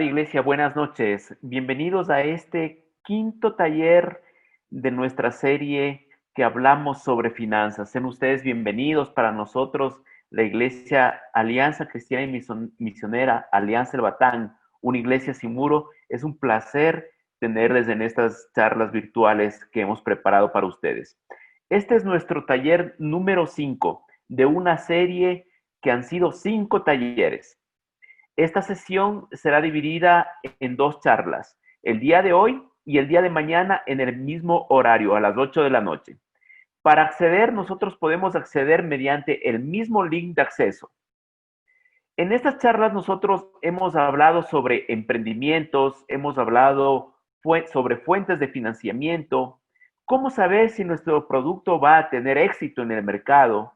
Amada Iglesia, buenas noches. Bienvenidos a este quinto taller de nuestra serie que hablamos sobre finanzas. Sean ustedes bienvenidos. Para nosotros, la Iglesia Alianza Cristiana y Misionera, Alianza El Batán, una iglesia sin muro. Es un placer tenerles en estas charlas virtuales que hemos preparado para ustedes. Este es nuestro taller número 5 de una serie que han sido 5 talleres. Esta sesión será dividida en 2 charlas, el día de hoy y el día de mañana en el mismo horario, a las 8 de la noche. Para acceder, nosotros podemos acceder mediante el mismo link de acceso. En estas charlas nosotros hemos hablado sobre emprendimientos, hemos hablado sobre fuentes de financiamiento, cómo saber si nuestro producto va a tener éxito en el mercado.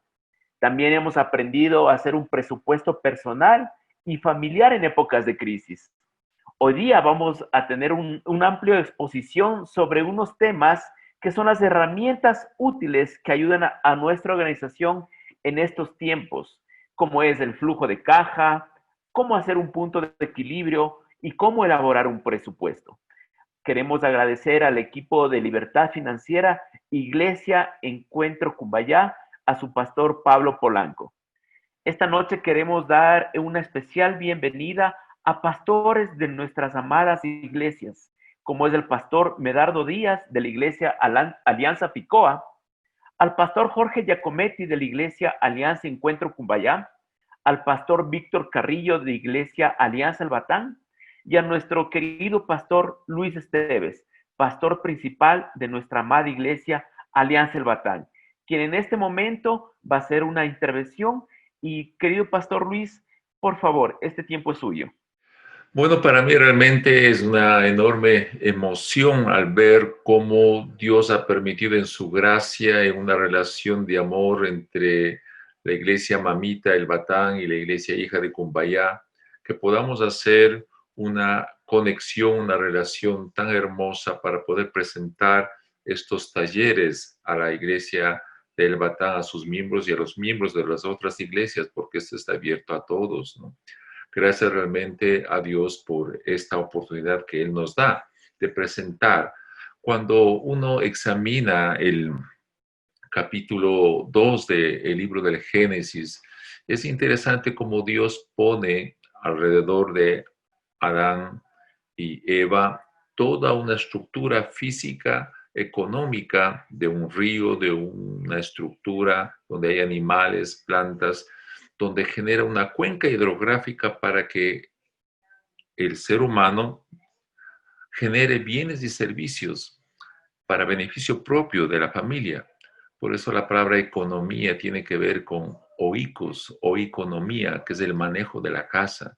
También hemos aprendido a hacer un presupuesto personal y familiar en épocas de crisis. Hoy día vamos a tener una amplia exposición sobre unos temas que son las herramientas útiles que ayudan a nuestra organización en estos tiempos, como es el flujo de caja, cómo hacer un punto de equilibrio y cómo elaborar un presupuesto. Queremos agradecer al equipo de Libertad Financiera, Iglesia Encuentro Cumbayá, a su pastor Pablo Polanco. Esta noche queremos dar una especial bienvenida a pastores de nuestras amadas iglesias, como es el pastor Medardo Díaz de la iglesia Alianza Picoa, al pastor Jorge Giacometti de la iglesia Alianza Encuentro Cumbayá, al pastor Víctor Carrillo de iglesia Alianza El Batán y a nuestro querido pastor Luis Esteves, pastor principal de nuestra amada iglesia Alianza El Batán, quien en este momento va a hacer una intervención. Y querido pastor Luis, por favor, este tiempo es suyo. Bueno, para mí realmente es una enorme emoción al ver cómo Dios ha permitido en su gracia, en una relación de amor entre la iglesia Mamita El Batán y la iglesia Hija de Cumbayá, que podamos hacer una conexión, una relación tan hermosa para poder presentar estos talleres a la iglesia de El Batán, a sus miembros y a los miembros de las otras iglesias, porque esto está abierto a todos, ¿no? Gracias realmente a Dios por esta oportunidad que Él nos da de presentar. Cuando uno examina el capítulo 2 del libro del Génesis, es interesante cómo Dios pone alrededor de Adán y Eva toda una estructura física, económica de un río, de una estructura donde hay animales, plantas, donde genera una cuenca hidrográfica para que el ser humano genere bienes y servicios para beneficio propio de la familia. Por eso la palabra economía tiene que ver con oikos o economía, que es el manejo de la casa.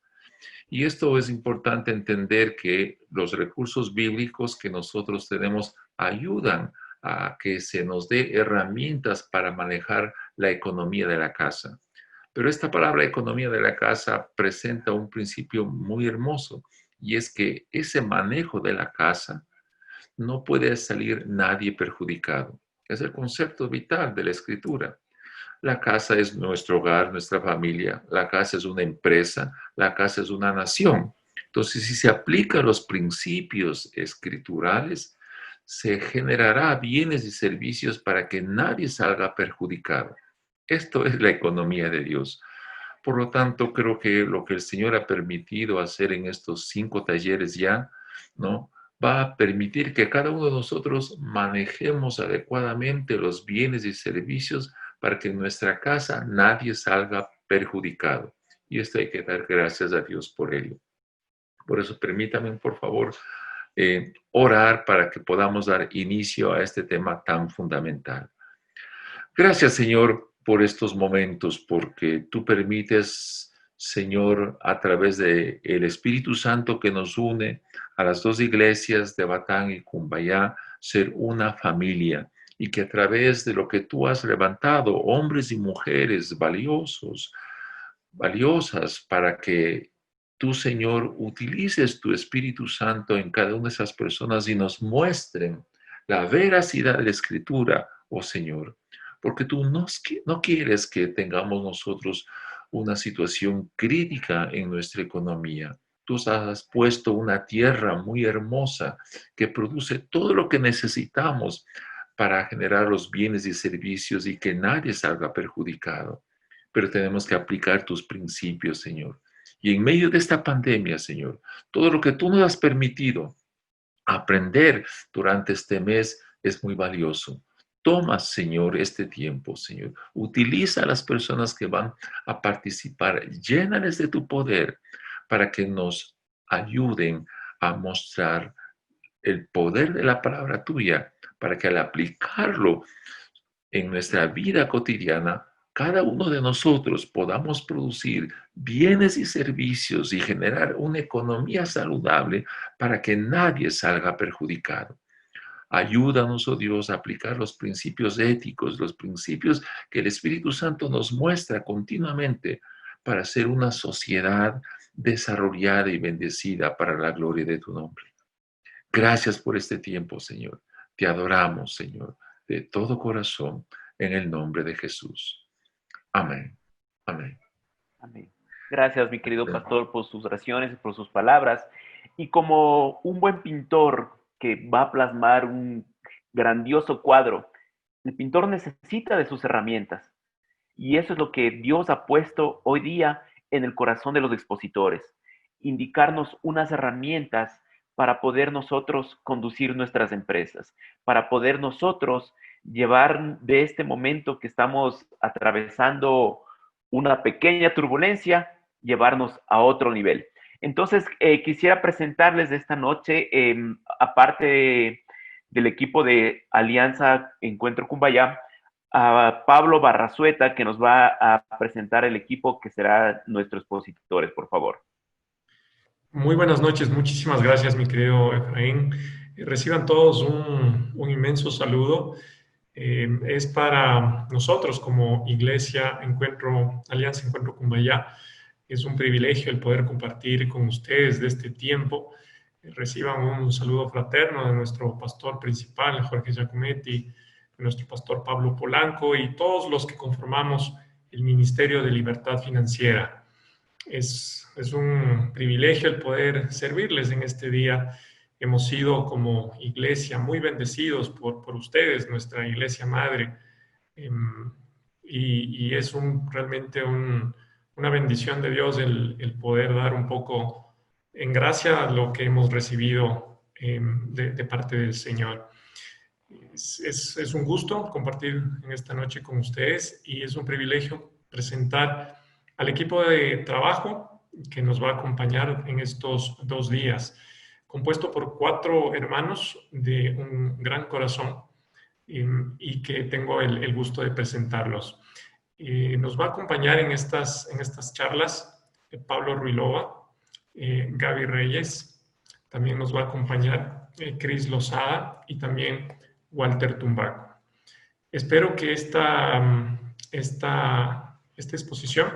Y esto es importante entender que los recursos bíblicos que nosotros tenemos ayudan a que se nos dé herramientas para manejar la economía de la casa. Pero esta palabra economía de la casa presenta un principio muy hermoso, y es que ese manejo de la casa no puede salir nadie perjudicado. Es el concepto vital de la escritura. La casa es nuestro hogar, nuestra familia. La casa es una empresa. La casa es una nación. Entonces, si se aplican los principios escriturales, se generará bienes y servicios para que nadie salga perjudicado. Esto es la economía de Dios. Por lo tanto, creo que lo que el Señor ha permitido hacer en estos 5 talleres ya, ¿no? Va a permitir que cada uno de nosotros manejemos adecuadamente los bienes y servicios para que en nuestra casa nadie salga perjudicado. Y esto hay que dar gracias a Dios por ello. Por eso permítame, por favor, orar para que podamos dar inicio a este tema tan fundamental. Gracias, Señor, por estos momentos, porque tú permites, Señor, a través del Espíritu Santo que nos une a las 2 iglesias de Batán y Cumbayá, ser una familia, y que a través de lo que tú has levantado, hombres y mujeres valiosos, valiosas, para que tú, Señor, utilices tu Espíritu Santo en cada una de esas personas y nos muestren la veracidad de la Escritura, oh Señor, porque tú no quieres que tengamos nosotros una situación crítica en nuestra economía. Tú has puesto una tierra muy hermosa que produce todo lo que necesitamos para generar los bienes y servicios y que nadie salga perjudicado. Pero tenemos que aplicar tus principios, Señor. Y en medio de esta pandemia, Señor, todo lo que tú nos has permitido aprender durante este mes es muy valioso. Toma, Señor, este tiempo, Señor. Utiliza a las personas que van a participar. Llénales de tu poder para que nos ayuden a mostrar el poder de la palabra tuya, para que al aplicarlo en nuestra vida cotidiana, cada uno de nosotros podamos producir bienes y servicios y generar una economía saludable para que nadie salga perjudicado. Ayúdanos, oh Dios, a aplicar los principios éticos, los principios que el Espíritu Santo nos muestra continuamente para ser una sociedad desarrollada y bendecida para la gloria de tu nombre. Gracias por este tiempo, Señor. Te adoramos, Señor, de todo corazón, en el nombre de Jesús. Amén. Amén. Amén. Gracias, mi querido pastor, por sus oraciones y por sus palabras. Y como un buen pintor que va a plasmar un grandioso cuadro, el pintor necesita de sus herramientas. Y eso es lo que Dios ha puesto hoy día en el corazón de los expositores. Indicarnos unas herramientas para poder nosotros conducir nuestras empresas, para poder nosotros llevar de este momento que estamos atravesando una pequeña turbulencia, llevarnos a otro nivel. Entonces, quisiera presentarles esta noche, aparte del equipo de Alianza Encuentro Cumbayá, a Pablo Barrazueta, que nos va a presentar el equipo que será nuestros expositores, por favor. Muy buenas noches, muchísimas gracias, mi querido Efraín. Reciban todos un inmenso saludo. Es para nosotros como Iglesia Alianza Encuentro Cumbayá, es un privilegio el poder compartir con ustedes de este tiempo. Reciban un saludo fraterno de nuestro pastor principal, Jorge Giacometti, de nuestro pastor Pablo Polanco y todos los que conformamos el Ministerio de Libertad Financiera. Es un privilegio el poder servirles en este día. Hemos sido como iglesia muy bendecidos por ustedes, nuestra iglesia madre, y es realmente una bendición de Dios el poder dar un poco en gracia lo que hemos recibido de parte del Señor. Es un gusto compartir en esta noche con ustedes y es un privilegio presentar al equipo de trabajo que nos va a acompañar en estos 2 días, compuesto por 4 hermanos de un gran corazón y que tengo el gusto de presentarlos. Nos va a acompañar en estas charlas Pablo Ruilova, Gaby Reyes, también nos va a acompañar Cris Lozada y también Walter Tumbaco. Espero que esta exposición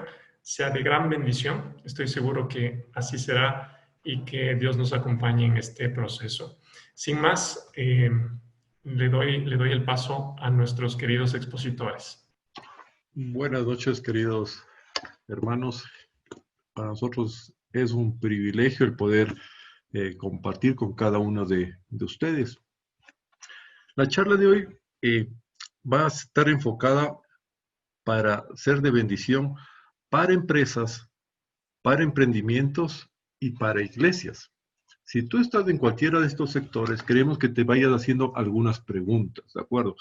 sea de gran bendición. Estoy seguro que así será y que Dios nos acompañe en este proceso. Sin más, le doy el paso a nuestros queridos expositores. Buenas noches, queridos hermanos. Para nosotros es un privilegio el poder compartir con cada uno de ustedes. La charla de hoy va a estar enfocada para ser de bendición para empresas, para emprendimientos y para iglesias. Si tú estás en cualquiera de estos sectores, queremos que te vayas haciendo algunas preguntas, ¿de acuerdo?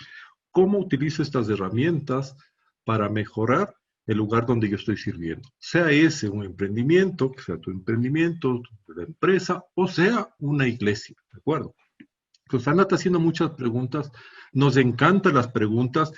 ¿Cómo utilizo estas herramientas para mejorar el lugar donde yo estoy sirviendo? Sea ese un emprendimiento, que sea tu emprendimiento, tu empresa, o sea una iglesia, ¿de acuerdo? Pues andate haciendo muchas preguntas. Nos encantan las preguntas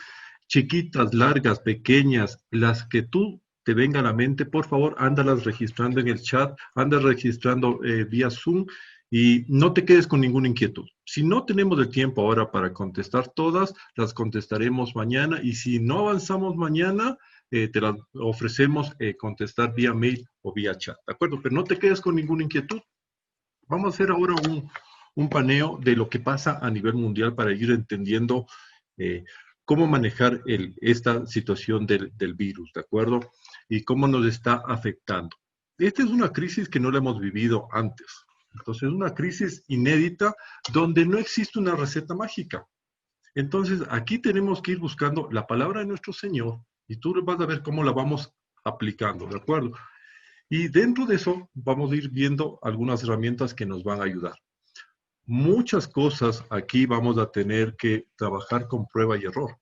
chiquitas, largas, pequeñas, las que tú te venga a la mente. Por favor, ándalas registrando en el chat, andas registrando vía Zoom y no te quedes con ninguna inquietud. Si no tenemos el tiempo ahora para contestar todas, las contestaremos mañana y si no avanzamos mañana, te las ofrecemos contestar vía mail o vía chat, ¿de acuerdo? Pero no te quedes con ninguna inquietud. Vamos a hacer ahora un paneo de lo que pasa a nivel mundial para ir entendiendo cómo manejar esta situación del virus, ¿de acuerdo? Y cómo nos está afectando. esta es una crisis que no la hemos vivido antes. Entonces, es una crisis inédita donde no existe una receta mágica. Entonces, aquí tenemos que ir buscando la palabra de nuestro Señor y tú vas a ver cómo la vamos aplicando, ¿de acuerdo? Y dentro de eso vamos a ir viendo algunas herramientas que nos van a ayudar. Muchas cosas aquí vamos a tener que trabajar con prueba y error.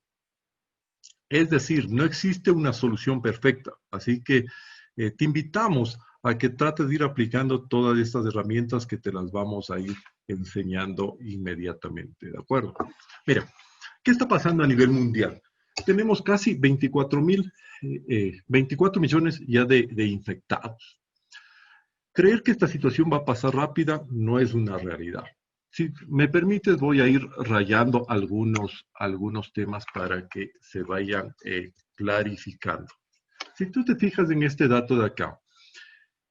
Es decir, no existe una solución perfecta, así que te invitamos a que trates de ir aplicando todas estas herramientas que te las vamos a ir enseñando inmediatamente, ¿de acuerdo? Mira, ¿qué está pasando a nivel mundial? Tenemos casi 24 millones ya de infectados. Creer que esta situación va a pasar rápida no es una realidad. Si me permites, voy a ir rayando algunos temas para que se vayan clarificando. Si tú te fijas en este dato de acá,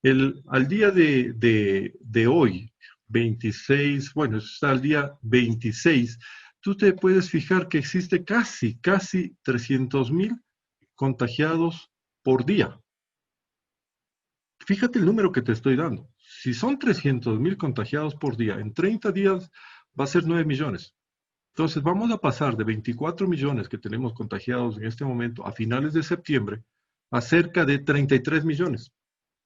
al día de hoy, 26, bueno, está al día 26, tú te puedes fijar que existe casi 300,000 contagiados por día. Fíjate el número que te estoy dando. Si son 300,000 contagiados por día, en 30 días va a ser 9 millones. Entonces vamos a pasar de 24 millones que tenemos contagiados en este momento a finales de septiembre a cerca de 33 millones.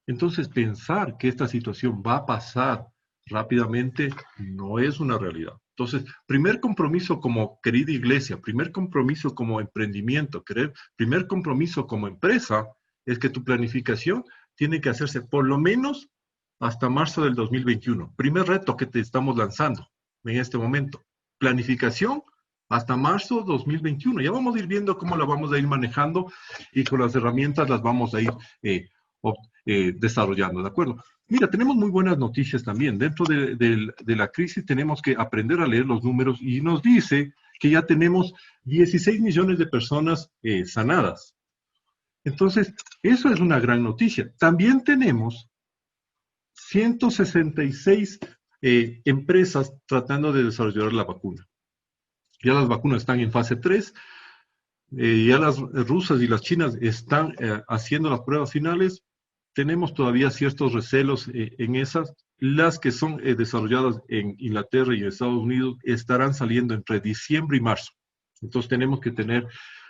Entonces pensar que esta situación va a pasar rápidamente no es una realidad. Entonces, primer compromiso como querida iglesia, primer compromiso como emprendimiento, primer compromiso como empresa es que tu planificación tiene que hacerse por lo menos hasta marzo del 2021. Primer reto que te estamos lanzando en este momento. Planificación hasta marzo 2021. Ya vamos a ir viendo cómo la vamos a ir manejando y con las herramientas las vamos a ir desarrollando, ¿de acuerdo? Mira, tenemos muy buenas noticias también. Dentro de la crisis tenemos que aprender a leer los números y nos dice que ya tenemos 16 millones de personas sanadas. Entonces, eso es una gran noticia. También tenemos 166 empresas tratando de desarrollar la vacuna. Ya las vacunas están en fase 3, ya las rusas y las chinas están haciendo las pruebas finales. Tenemos todavía ciertos recelos en esas. Las que son desarrolladas en Inglaterra y en Estados Unidos estarán saliendo entre diciembre y marzo. Entonces tenemos que tener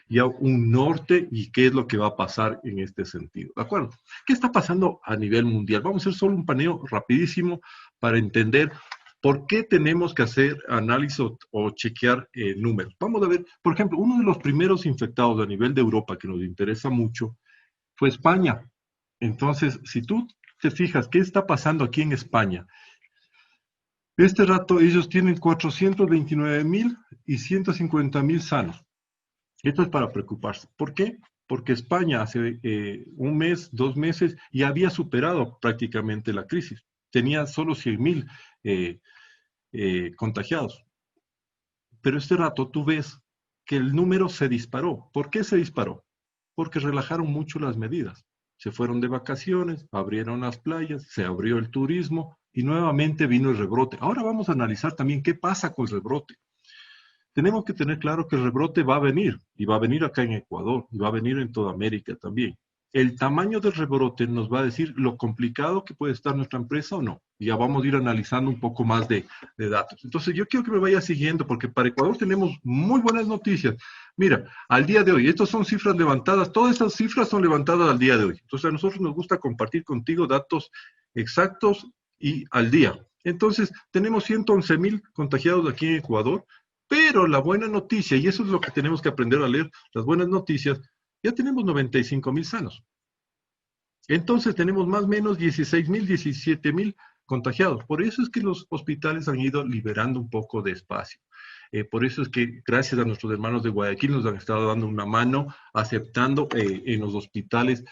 ya un norte y qué es lo que va a pasar en este sentido. ¿De acuerdo? ¿Qué está pasando a nivel mundial? Vamos a hacer solo un paneo rapidísimo para entender por qué tenemos que hacer análisis o chequear números. Vamos a ver, por ejemplo, uno de los primeros infectados a nivel de Europa que nos interesa mucho fue España. Entonces, si tú te fijas, ¿qué está pasando aquí en España? Este rato ellos tienen 429,000 y 150,000 sanos. Esto es para preocuparse. ¿Por qué? Porque España hace un mes, 2 meses, ya había superado prácticamente la crisis. Tenía solo 100,000 contagiados. Pero este rato tú ves que el número se disparó. ¿Por qué se disparó? Porque relajaron mucho las medidas. Se fueron de vacaciones, abrieron las playas, se abrió el turismo y nuevamente vino el rebrote. Ahora vamos a analizar también qué pasa con el rebrote. Tenemos que tener claro que el rebrote va a venir, y va a venir acá en Ecuador, y va a venir en toda América también. El tamaño del rebrote nos va a decir lo complicado que puede estar nuestra empresa o no. Y ya vamos a ir analizando un poco más de datos. Entonces yo quiero que me vaya siguiendo, porque para Ecuador tenemos muy buenas noticias. Mira, al día de hoy, estas son cifras levantadas, todas estas cifras son levantadas al día de hoy. Entonces a nosotros nos gusta compartir contigo datos exactos y al día. Entonces tenemos 111,000 contagiados aquí en Ecuador, pero la buena noticia, y eso es lo que tenemos que aprender a leer, las buenas noticias, ya tenemos 95,000 sanos. Entonces tenemos más o menos 16,000, 17,000 contagiados. Por eso es que los hospitales han ido liberando un poco de espacio. Por eso es que gracias a nuestros hermanos de Guayaquil nos han estado dando una mano, aceptando en los hospitales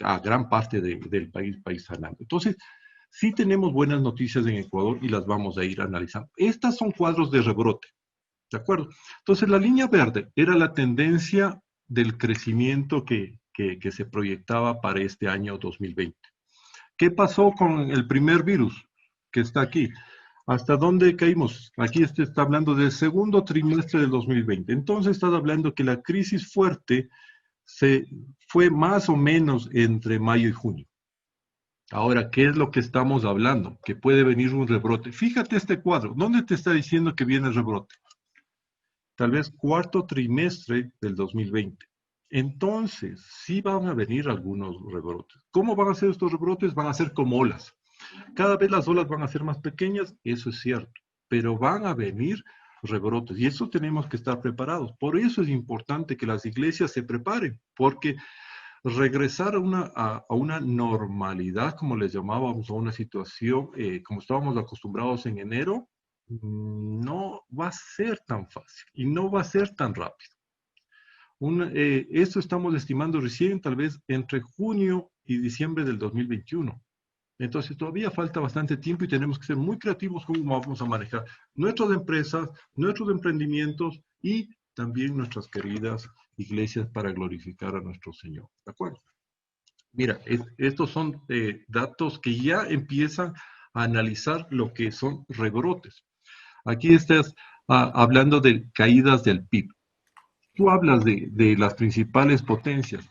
a gran parte del país sanando. Entonces, sí tenemos buenas noticias en Ecuador y las vamos a ir analizando. Estas son cuadros de rebrote, ¿de acuerdo? Entonces, la línea verde era la tendencia del crecimiento que se proyectaba para este año 2020. ¿Qué pasó con el primer virus que está aquí? ¿Hasta dónde caímos? Aquí está hablando del segundo trimestre del 2020. Entonces, está hablando que la crisis fuerte fue más o menos entre mayo y junio. Ahora, ¿qué es lo que estamos hablando? Que puede venir un rebrote. Fíjate este cuadro. ¿Dónde te está diciendo que viene el rebrote? Tal vez cuarto trimestre del 2020. Entonces, sí van a venir algunos rebrotes. ¿Cómo van a ser estos rebrotes? Van a ser como olas. Cada vez las olas van a ser más pequeñas, eso es cierto, pero van a venir rebrotes y eso tenemos que estar preparados. Por eso es importante que las iglesias se preparen, porque regresar a una normalidad, como les llamábamos, a una situación como estábamos acostumbrados en enero, no va a ser tan fácil y no va a ser tan rápido. Esto estamos estimando recién, tal vez entre junio y diciembre del 2021. Entonces todavía falta bastante tiempo y tenemos que ser muy creativos cómo vamos a manejar nuestras empresas, nuestros emprendimientos y también nuestras queridas iglesias para glorificar a nuestro Señor. ¿De acuerdo? Mira, estos son datos que ya empiezan a analizar lo que son rebrotes. Aquí estás hablando de caídas del PIB. Tú hablas de las principales potencias.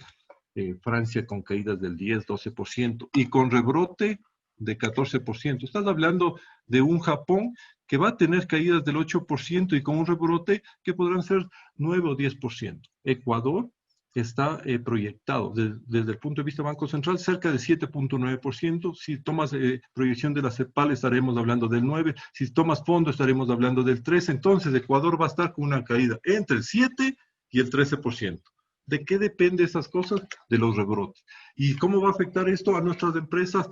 Francia con caídas del 10, 12% y con rebrote de 14%. Estás hablando de un Japón que va a tener caídas del 8% y con un rebrote que podrán ser 9 o 10%. Ecuador está proyectado desde el punto de vista Banco Central cerca de 7.9%. Si tomas proyección de la CEPAL estaremos hablando del 9%. Si tomas fondo estaremos hablando del 13%. Entonces Ecuador va a estar con una caída entre el 7% y el 13%. ¿De qué depende esas cosas? De los rebrotes. ¿Y cómo va a afectar esto a nuestras empresas?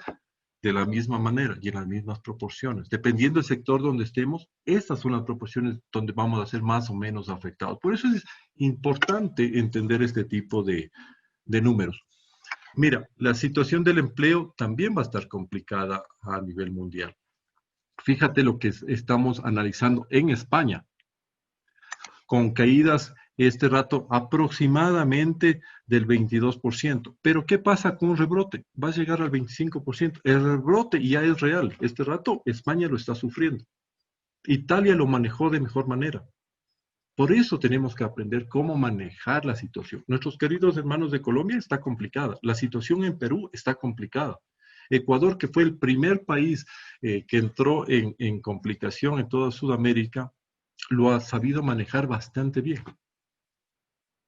De la misma manera y en las mismas proporciones. Dependiendo del sector donde estemos, estas son las proporciones donde vamos a ser más o menos afectados. Por eso es importante entender este tipo de números. Mira, la situación del empleo también va a estar complicada a nivel mundial. Fíjate lo que estamos analizando en España, con caídas este rato aproximadamente del 22%. Pero ¿qué pasa con un rebrote? Va a llegar al 25%. El rebrote ya es real. Este rato España lo está sufriendo. Italia lo manejó de mejor manera. Por eso tenemos que aprender cómo manejar la situación. Nuestros queridos hermanos de Colombia está complicada. La situación en Perú está complicada. Ecuador, que fue el primer país que entró en complicación en toda Sudamérica, lo ha sabido manejar bastante bien.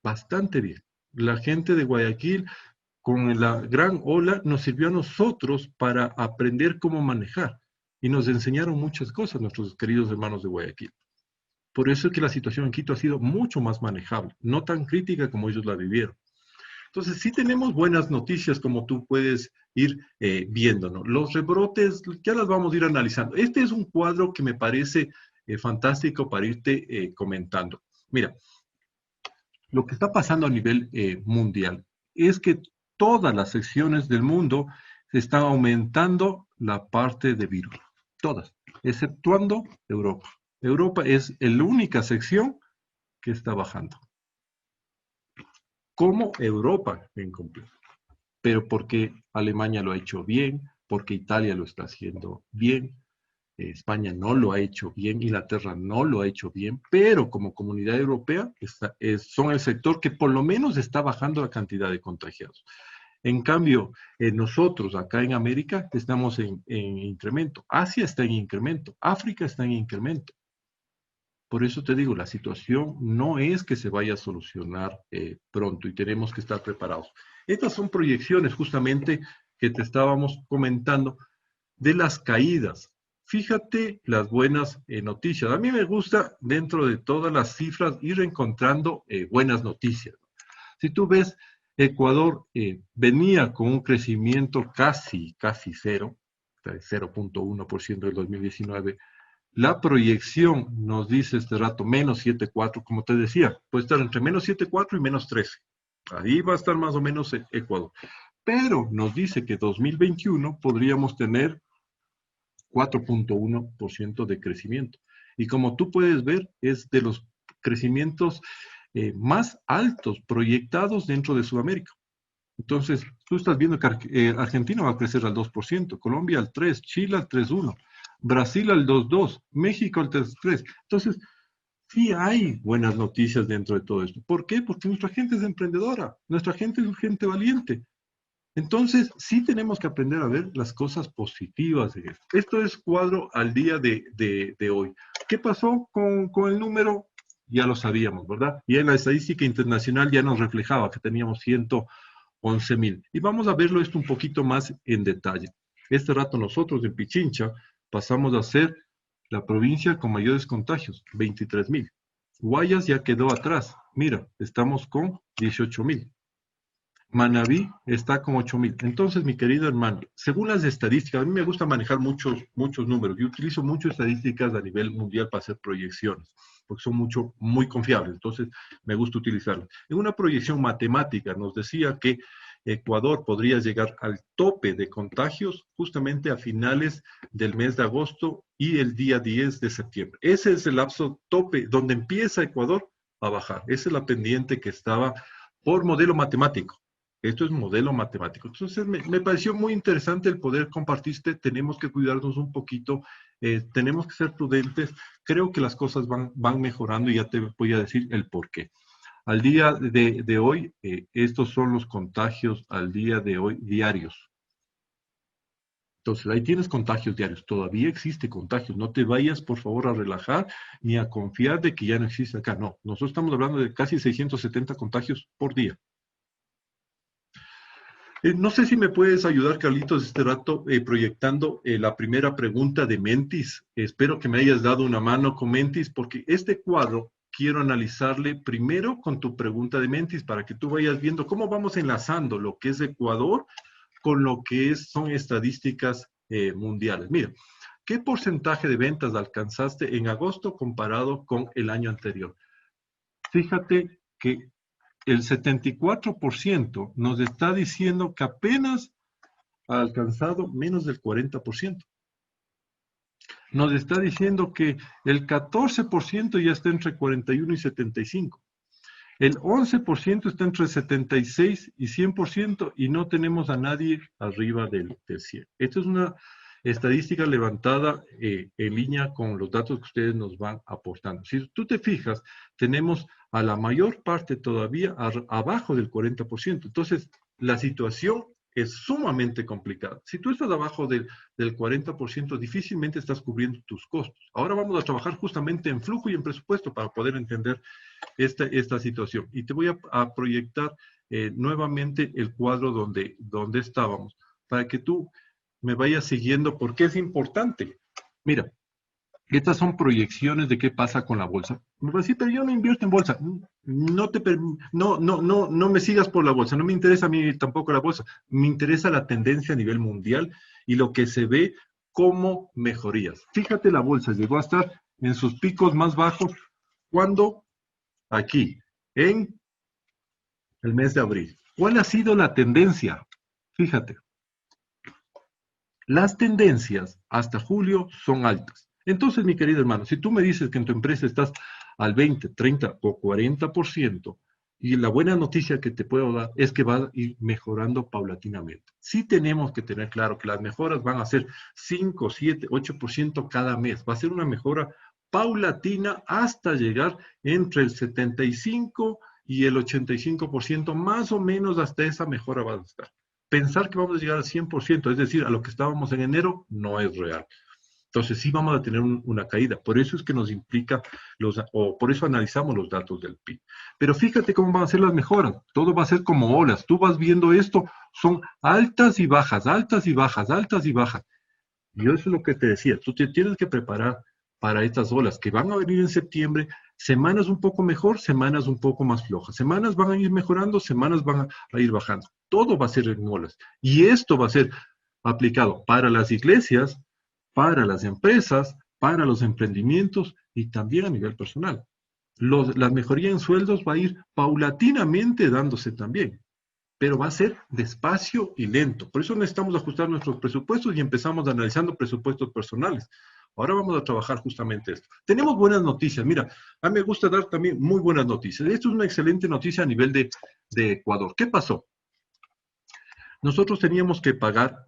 Bastante bien. La gente de Guayaquil, con la gran ola, nos sirvió a nosotros para aprender cómo manejar. Y nos enseñaron muchas cosas nuestros queridos hermanos de Guayaquil. Por eso es que la situación en Quito ha sido mucho más manejable, no tan crítica como ellos la vivieron. Entonces, sí tenemos buenas noticias, como tú puedes ir viendo, ¿no? Los rebrotes, ya las vamos a ir analizando. Este es un cuadro que me parece fantástico para irte comentando. Mira, lo que está pasando a nivel mundial es que todas las secciones del mundo se están aumentando la parte de virus. Todas, exceptuando Europa. Europa es la única sección que está bajando. Como Europa en completo. Pero porque Alemania lo ha hecho bien, porque Italia lo está haciendo bien, España no lo ha hecho bien, Inglaterra no lo ha hecho bien, pero como comunidad europea son el sector que por lo menos está bajando la cantidad de contagiados. En cambio, nosotros acá en América estamos en incremento, Asia está en incremento, África está en incremento. Por eso te digo, la situación no es que se vaya a solucionar pronto y tenemos que estar preparados. Estas son proyecciones justamente que te estábamos comentando de las caídas. Fíjate las buenas noticias. A mí me gusta, dentro de todas las cifras, ir encontrando buenas noticias. Si tú ves, Ecuador venía con un crecimiento casi cero, 0.1% del 2019. La proyección nos dice este rato menos 7.4, como te decía, puede estar entre menos 7.4 y menos 13. Ahí va a estar más o menos Ecuador. Pero nos dice que 2021 podríamos tener 4.1% de crecimiento. Y como tú puedes ver, es de los crecimientos más altos proyectados dentro de Sudamérica. Entonces, tú estás viendo que Argentina va a crecer al 2%, Colombia al 3%, Chile al 3.1%, Brasil al 2.2%, México al 3.3%. Entonces, sí hay buenas noticias dentro de todo esto. ¿Por qué? Porque nuestra gente es emprendedora, nuestra gente es gente valiente. Entonces, sí tenemos que aprender a ver las cosas positivas de esto. Esto es cuadro al día de hoy. ¿Qué pasó con el número? Ya lo sabíamos, ¿verdad? Y en la estadística internacional ya nos reflejaba que teníamos 111,000. Y vamos a verlo esto un poquito más en detalle. Este rato nosotros en Pichincha pasamos a ser la provincia con mayores contagios, 23,000. Guayas ya quedó atrás. Mira, estamos con 18,000. Manabí está con 8,000. Entonces, mi querido hermano, según las estadísticas, a mí me gusta manejar muchos números. Yo utilizo muchas estadísticas a nivel mundial para hacer proyecciones, porque son muy confiables. Entonces, me gusta utilizarlas. En una proyección matemática nos decía que Ecuador podría llegar al tope de contagios justamente a finales del mes de agosto y el día 10 de septiembre. Ese es el lapso tope donde empieza Ecuador a bajar. Esa es la pendiente que estaba por modelo matemático. Esto es modelo matemático. Entonces, me pareció muy interesante el poder compartirte. Tenemos que cuidarnos un poquito, tenemos que ser prudentes. Creo que las cosas van mejorando y ya te voy a decir el por qué. Al día de hoy, estos son los contagios al día de hoy diarios. Entonces, ahí tienes contagios diarios. Todavía existe contagios. No te vayas, por favor, a relajar ni a confiar de que ya no existe acá. No, nosotros estamos hablando de casi 670 contagios por día. No sé si me puedes ayudar, Carlitos, este rato proyectando la primera pregunta de Mentis. Espero que me hayas dado una mano con Mentis, porque este cuadro quiero analizarle primero con tu pregunta de Mentis, para que tú vayas viendo cómo vamos enlazando lo que es Ecuador con lo que son estadísticas mundiales. Mira, ¿qué porcentaje de ventas alcanzaste en agosto comparado con el año anterior? Fíjate que el 74% nos está diciendo que apenas ha alcanzado menos del 40%. Nos está diciendo que el 14% ya está entre 41 y 75. El 11% está entre 76 y 100% y no tenemos a nadie arriba del 100. Esta es una estadística levantada en línea con los datos que ustedes nos van aportando. Si tú te fijas, tenemos a la mayor parte todavía abajo del 40%. Entonces, la situación es sumamente complicada. Si tú estás abajo del 40%, difícilmente estás cubriendo tus costos. Ahora vamos a trabajar justamente en flujo y en presupuesto para poder entender esta situación. Y te voy a proyectar nuevamente el cuadro donde estábamos, para que tú me vayas siguiendo, porque es importante. Mira, estas son proyecciones de qué pasa con la bolsa. Me va a decir, pero yo no invierto en bolsa. No me sigas por la bolsa. No me interesa a mí tampoco la bolsa. Me interesa la tendencia a nivel mundial y lo que se ve como mejorías. Fíjate, la bolsa llegó a estar en sus picos más bajos. ¿Cuándo? Aquí, en el mes de abril. ¿Cuál ha sido la tendencia? Fíjate. Las tendencias hasta julio son altas. Entonces, mi querido hermano, si tú me dices que en tu empresa estás al 20, 30 o 40%, y la buena noticia que te puedo dar es que va a ir mejorando paulatinamente. Sí tenemos que tener claro que las mejoras van a ser 5, 7, 8% cada mes. Va a ser una mejora paulatina hasta llegar entre el 75 y el 85%, más o menos hasta esa mejora va a estar. Pensar que vamos a llegar al 100%, es decir, a lo que estábamos en enero, no es real. Entonces sí vamos a tener una caída. Por eso es que nos implica, por eso analizamos los datos del PIB. Pero fíjate cómo van a ser las mejoras. Todo va a ser como olas. Tú vas viendo esto, son altas y bajas, altas y bajas, altas y bajas. Y eso es lo que te decía. Tú te tienes que preparar para estas olas que van a venir en septiembre. Semanas un poco mejor, semanas un poco más flojas. Semanas van a ir mejorando, semanas van a ir bajando. Todo va a ser en olas. Y esto va a ser aplicado para las iglesias, para las empresas, para los emprendimientos y también a nivel personal. La mejoría en sueldos va a ir paulatinamente dándose también, pero va a ser despacio y lento. Por eso necesitamos ajustar nuestros presupuestos y empezamos analizando presupuestos personales. Ahora vamos a trabajar justamente esto. Tenemos buenas noticias. Mira, a mí me gusta dar también muy buenas noticias. Esto es una excelente noticia a nivel de Ecuador. ¿Qué pasó? Nosotros teníamos que pagar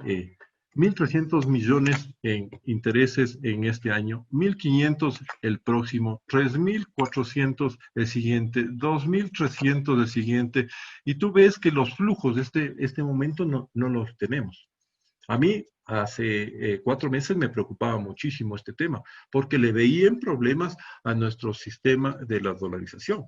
1.300 millones en intereses en este año, 1.500 el próximo, 3.400 el siguiente, 2.300 el siguiente, y tú ves que los flujos de este momento no los tenemos. A mí hace 4 meses me preocupaba muchísimo este tema, porque le veían problemas a nuestro sistema de la dolarización.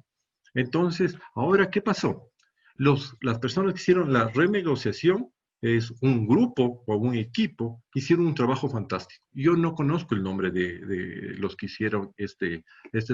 Entonces, ahora, ¿qué pasó? Las personas que hicieron la renegociación, es un grupo o un equipo, hicieron un trabajo fantástico. Yo no conozco el nombre de los que hicieron este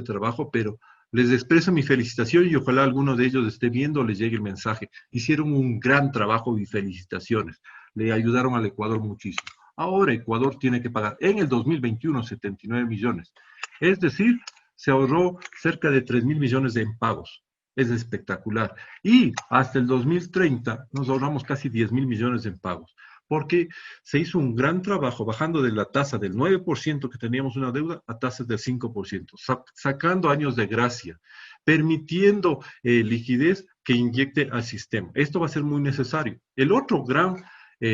trabajo, pero les expreso mi felicitación y ojalá alguno de ellos esté viendo o les llegue el mensaje. Hicieron un gran trabajo y felicitaciones. Le ayudaron al Ecuador muchísimo. Ahora Ecuador tiene que pagar en el 2021 79 millones. Es decir, se ahorró cerca de 3.000 millones en pagos. Es espectacular. Y hasta el 2030 nos ahorramos casi 10.000 millones en pagos, porque se hizo un gran trabajo bajando de la tasa del 9% que teníamos una deuda a tasas del 5%, sacando años de gracia, permitiendo liquidez que inyecte al sistema. Esto va a ser muy necesario. El otro gran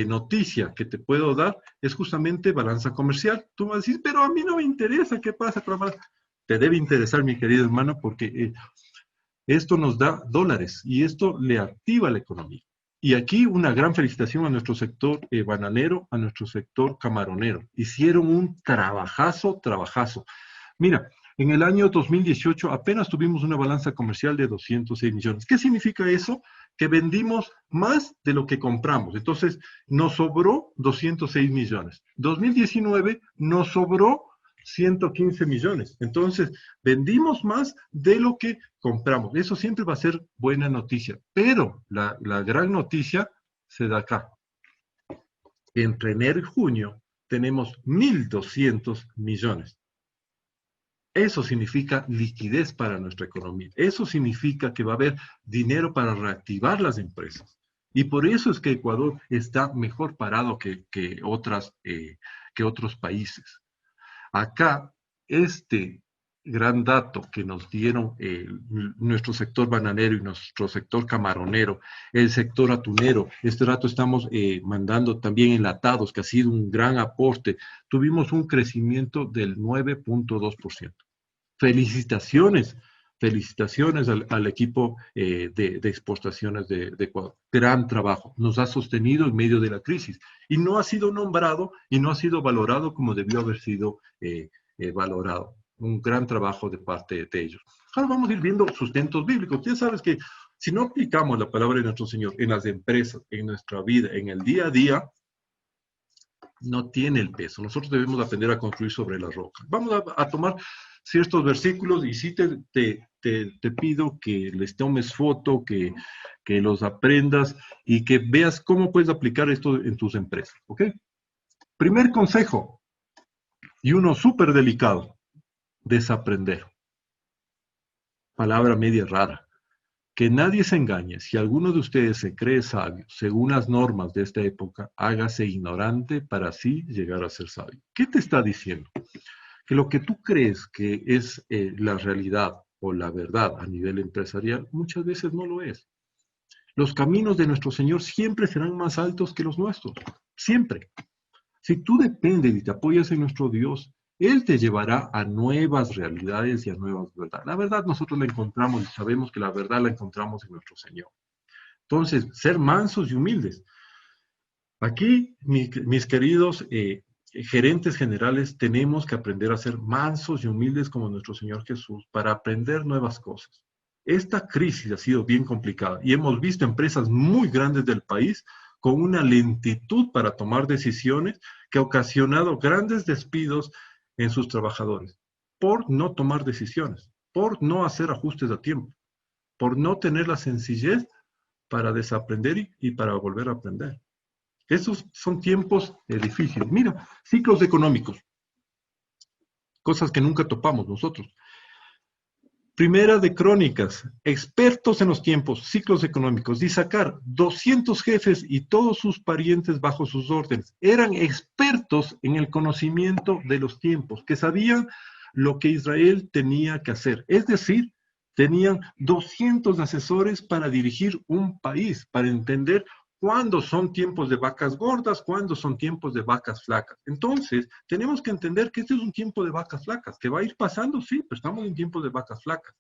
noticia que te puedo dar es justamente balanza comercial. Tú vas a decir, pero a mí no me interesa qué pasa con la balanza. Te debe interesar, mi querido hermano, porque esto nos da dólares y esto le activa la economía. Y aquí una gran felicitación a nuestro sector bananero, a nuestro sector camaronero. Hicieron un trabajazo. Mira, en el año 2018 apenas tuvimos una balanza comercial de 206 millones. ¿Qué significa eso? Que vendimos más de lo que compramos. Entonces, nos sobró 206 millones. 2019 nos sobró 115 millones. Entonces, vendimos más de lo que compramos. Eso siempre va a ser buena noticia. Pero la gran noticia se da acá. Entre enero y junio tenemos 1.200 millones. Eso significa liquidez para nuestra economía. Eso significa que va a haber dinero para reactivar las empresas. Y por eso es que Ecuador está mejor parado que otros países. Acá, este gran dato que nos dieron nuestro sector bananero y nuestro sector camaronero, el sector atunero, este rato estamos mandando también enlatados, que ha sido un gran aporte. Tuvimos un crecimiento del 9.2%. Felicitaciones al equipo de exportaciones de Ecuador. Gran trabajo, nos ha sostenido en medio de la crisis y no ha sido nombrado y no ha sido valorado como debió haber sido valorado. Un gran trabajo de parte de ellos. Ahora vamos a ir viendo sustentos bíblicos. Ya sabes que si no aplicamos la palabra de nuestro Señor en las empresas, en nuestra vida, en el día a día, no tiene el peso. Nosotros debemos aprender a construir sobre la roca. Vamos a tomar ciertos versículos y sí te pido que les tomes foto, que los aprendas y que veas cómo puedes aplicar esto en tus empresas, ¿ok? Primer consejo, y uno súper delicado, desaprender. Palabra media rara. Que nadie se engañe. Si alguno de ustedes se cree sabio, según las normas de esta época, hágase ignorante para así llegar a ser sabio. ¿Qué te está diciendo? Que lo que tú crees que es la realidad o la verdad a nivel empresarial, muchas veces no lo es. Los caminos de nuestro Señor siempre serán más altos que los nuestros. Siempre. Si tú dependes y te apoyas en nuestro Dios, Él te llevará a nuevas realidades y a nuevas verdades. La verdad nosotros la encontramos y sabemos que la verdad la encontramos en nuestro Señor. Entonces, ser mansos y humildes. Aquí, mis queridos gerentes generales, tenemos que aprender a ser mansos y humildes como nuestro Señor Jesús para aprender nuevas cosas. Esta crisis ha sido bien complicada y hemos visto empresas muy grandes del país con una lentitud para tomar decisiones que ha ocasionado grandes despidos en sus trabajadores por no tomar decisiones, por no hacer ajustes a tiempo, por no tener la sencillez para desaprender y para volver a aprender. Esos son tiempos difíciles. Mira, ciclos económicos, cosas que nunca topamos nosotros. Primera de Crónicas, expertos en los tiempos, ciclos económicos, y sacar 200 jefes y todos sus parientes bajo sus órdenes. Eran expertos en el conocimiento de los tiempos, que sabían lo que Israel tenía que hacer. Es decir, tenían 200 asesores para dirigir un país, para entender cuándo son tiempos de vacas gordas, cuándo son tiempos de vacas flacas. Entonces, tenemos que entender que este es un tiempo de vacas flacas, que va a ir pasando, sí, pero estamos en tiempos de vacas flacas.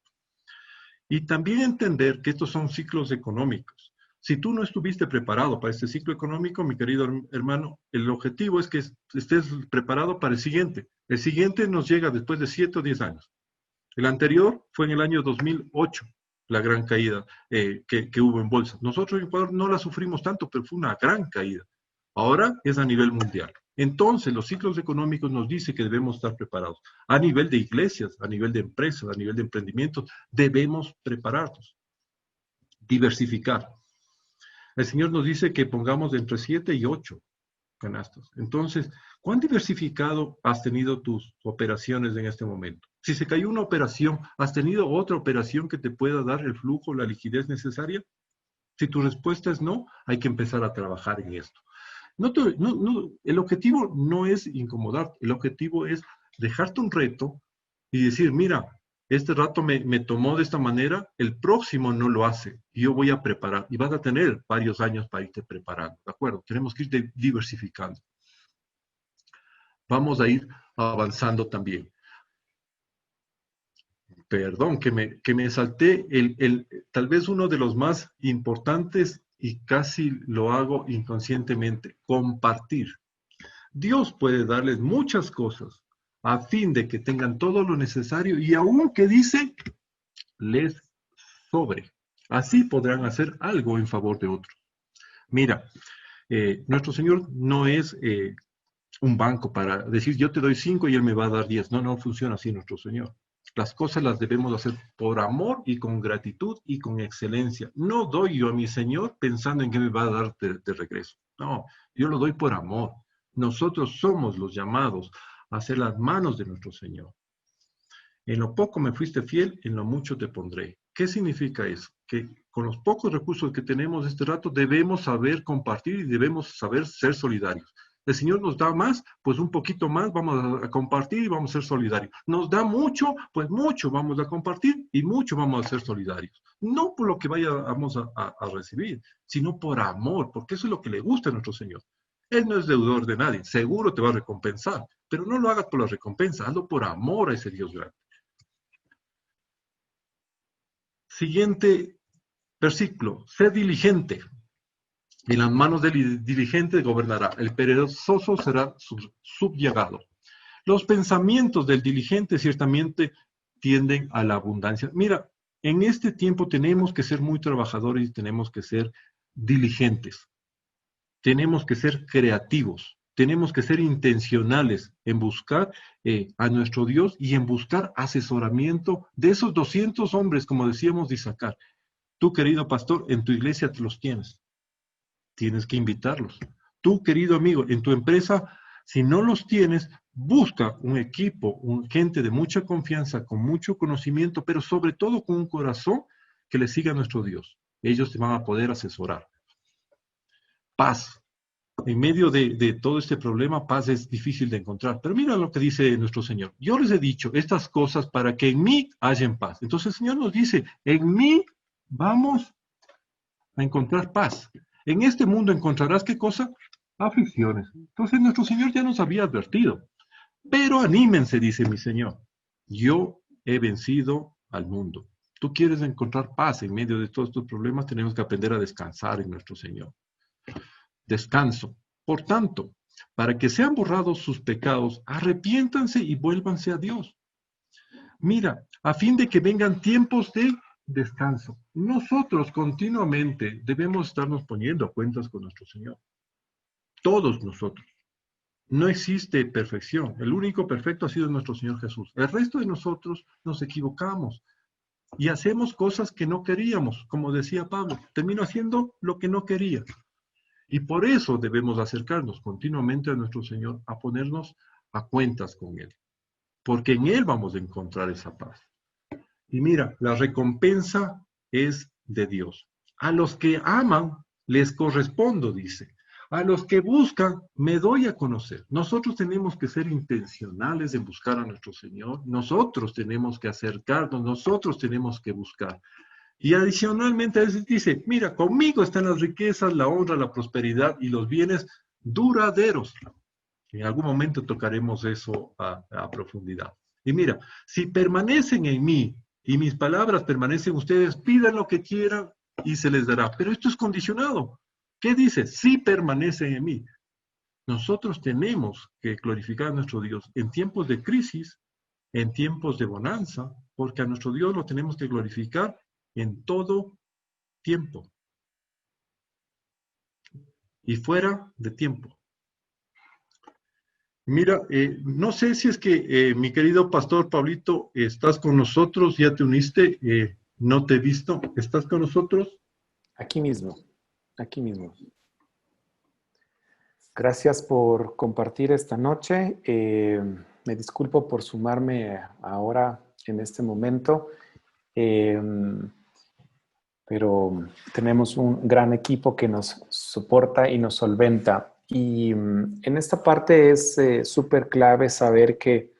Y también entender que estos son ciclos económicos. Si tú no estuviste preparado para este ciclo económico, mi querido hermano, el objetivo es que estés preparado para el siguiente. El siguiente nos llega después de 7 o 10 años. El anterior fue en el año 2008, la gran caída que hubo en bolsa. Nosotros en Ecuador no la sufrimos tanto, pero fue una gran caída. Ahora es a nivel mundial. Entonces, los ciclos económicos nos dicen que debemos estar preparados. A nivel de iglesias, a nivel de empresas, a nivel de emprendimientos, debemos prepararnos. Diversificar. El Señor nos dice que pongamos entre 7 y 8 canastas. Entonces, ¿cuán diversificado has tenido tus operaciones en este momento? Si se cayó una operación, ¿has tenido otra operación que te pueda dar el flujo, la liquidez necesaria? Si tu respuesta es no, hay que empezar a trabajar en esto. El objetivo no es incomodarte, el objetivo es dejarte un reto y decir, mira, este rato me tomó de esta manera, el próximo no lo hace, y yo voy a preparar, y vas a tener varios años para irte preparando, ¿de acuerdo? Tenemos que ir diversificando. Vamos a ir avanzando también. Perdón, que me salté tal vez uno de los más importantes y casi lo hago inconscientemente, compartir. Dios puede darles muchas cosas a fin de que tengan todo lo necesario y aún que dice, les sobre. Así podrán hacer algo en favor de otros. Mira, nuestro Señor no es un banco para decir yo te doy 5 y Él me va a dar 10. No, no funciona así nuestro Señor. Las cosas las debemos hacer por amor y con gratitud y con excelencia. No doy yo a mi Señor pensando en que me va a dar de regreso. No, yo lo doy por amor. Nosotros somos los llamados a ser las manos de nuestro Señor. En lo poco me fuiste fiel, en lo mucho te pondré. ¿Qué significa eso? Que con los pocos recursos que tenemos este rato debemos saber compartir y debemos saber ser solidarios. El Señor nos da más, pues un poquito más vamos a compartir y vamos a ser solidarios. Nos da mucho, pues mucho vamos a compartir y mucho vamos a ser solidarios. No por lo que vamos a recibir, sino por amor, porque eso es lo que le gusta a nuestro Señor. Él no es deudor de nadie, seguro te va a recompensar, pero no lo hagas por la recompensa, hazlo por amor a ese Dios grande. Siguiente versículo, sé diligente. En las manos del diligente gobernará, el perezoso será subyugado. Los pensamientos del diligente ciertamente tienden a la abundancia. Mira, en este tiempo tenemos que ser muy trabajadores y tenemos que ser diligentes. Tenemos que ser creativos. Tenemos que ser intencionales en buscar a nuestro Dios y en buscar asesoramiento de esos 200 hombres, como decíamos de Isaacar. Tú, querido pastor, en tu iglesia te los tienes. Tienes que invitarlos. Tú, querido amigo, en tu empresa, si no los tienes, busca un equipo, gente de mucha confianza, con mucho conocimiento, pero sobre todo con un corazón que le siga a nuestro Dios. Ellos te van a poder asesorar. Paz. En medio de todo este problema, paz es difícil de encontrar. Pero mira lo que dice nuestro Señor. Yo les he dicho estas cosas para que en mí hayan paz. Entonces el Señor nos dice, en mí vamos a encontrar paz. En este mundo encontrarás, ¿qué cosa? Aflicciones. Entonces nuestro Señor ya nos había advertido. Pero anímense, dice mi Señor. Yo he vencido al mundo. Tú quieres encontrar paz en medio de todos estos problemas, tenemos que aprender a descansar en nuestro Señor. Descanso. Por tanto, para que sean borrados sus pecados, arrepiéntanse y vuélvanse a Dios. Mira, a fin de que vengan tiempos de descanso. Nosotros continuamente debemos estarnos poniendo a cuentas con nuestro Señor. Todos nosotros. No existe perfección. El único perfecto ha sido nuestro Señor Jesús. El resto de nosotros nos equivocamos y hacemos cosas que no queríamos. Como decía Pablo, termino haciendo lo que no quería. Y por eso debemos acercarnos continuamente a nuestro Señor, a ponernos a cuentas con Él. Porque en Él vamos a encontrar esa paz. Y mira, la recompensa es de Dios. A los que aman, les correspondo, dice. A los que buscan, me doy a conocer. Nosotros tenemos que ser intencionales en buscar a nuestro Señor. Nosotros tenemos que acercarnos, nosotros tenemos que buscar. Y adicionalmente a veces dice, mira, conmigo están las riquezas, la honra, la prosperidad y los bienes duraderos. En algún momento tocaremos eso a profundidad. Y mira, si permanecen en mí y mis palabras permanecen en ustedes, pidan lo que quieran y se les dará. Pero esto es condicionado. ¿Qué dice? Si permanecen en mí. Nosotros tenemos que glorificar a nuestro Dios en tiempos de crisis, en tiempos de bonanza, porque a nuestro Dios lo tenemos que glorificar en todo tiempo y fuera de tiempo. Mira, no sé si es que mi querido pastor Pablito, estás con nosotros, ya te uniste, no te he visto, ¿estás con nosotros? Aquí mismo, aquí mismo. Gracias por compartir esta noche. Me disculpo por sumarme ahora en este momento, pero tenemos un gran equipo que nos soporta y nos solventa. Y en esta parte es súper clave saber que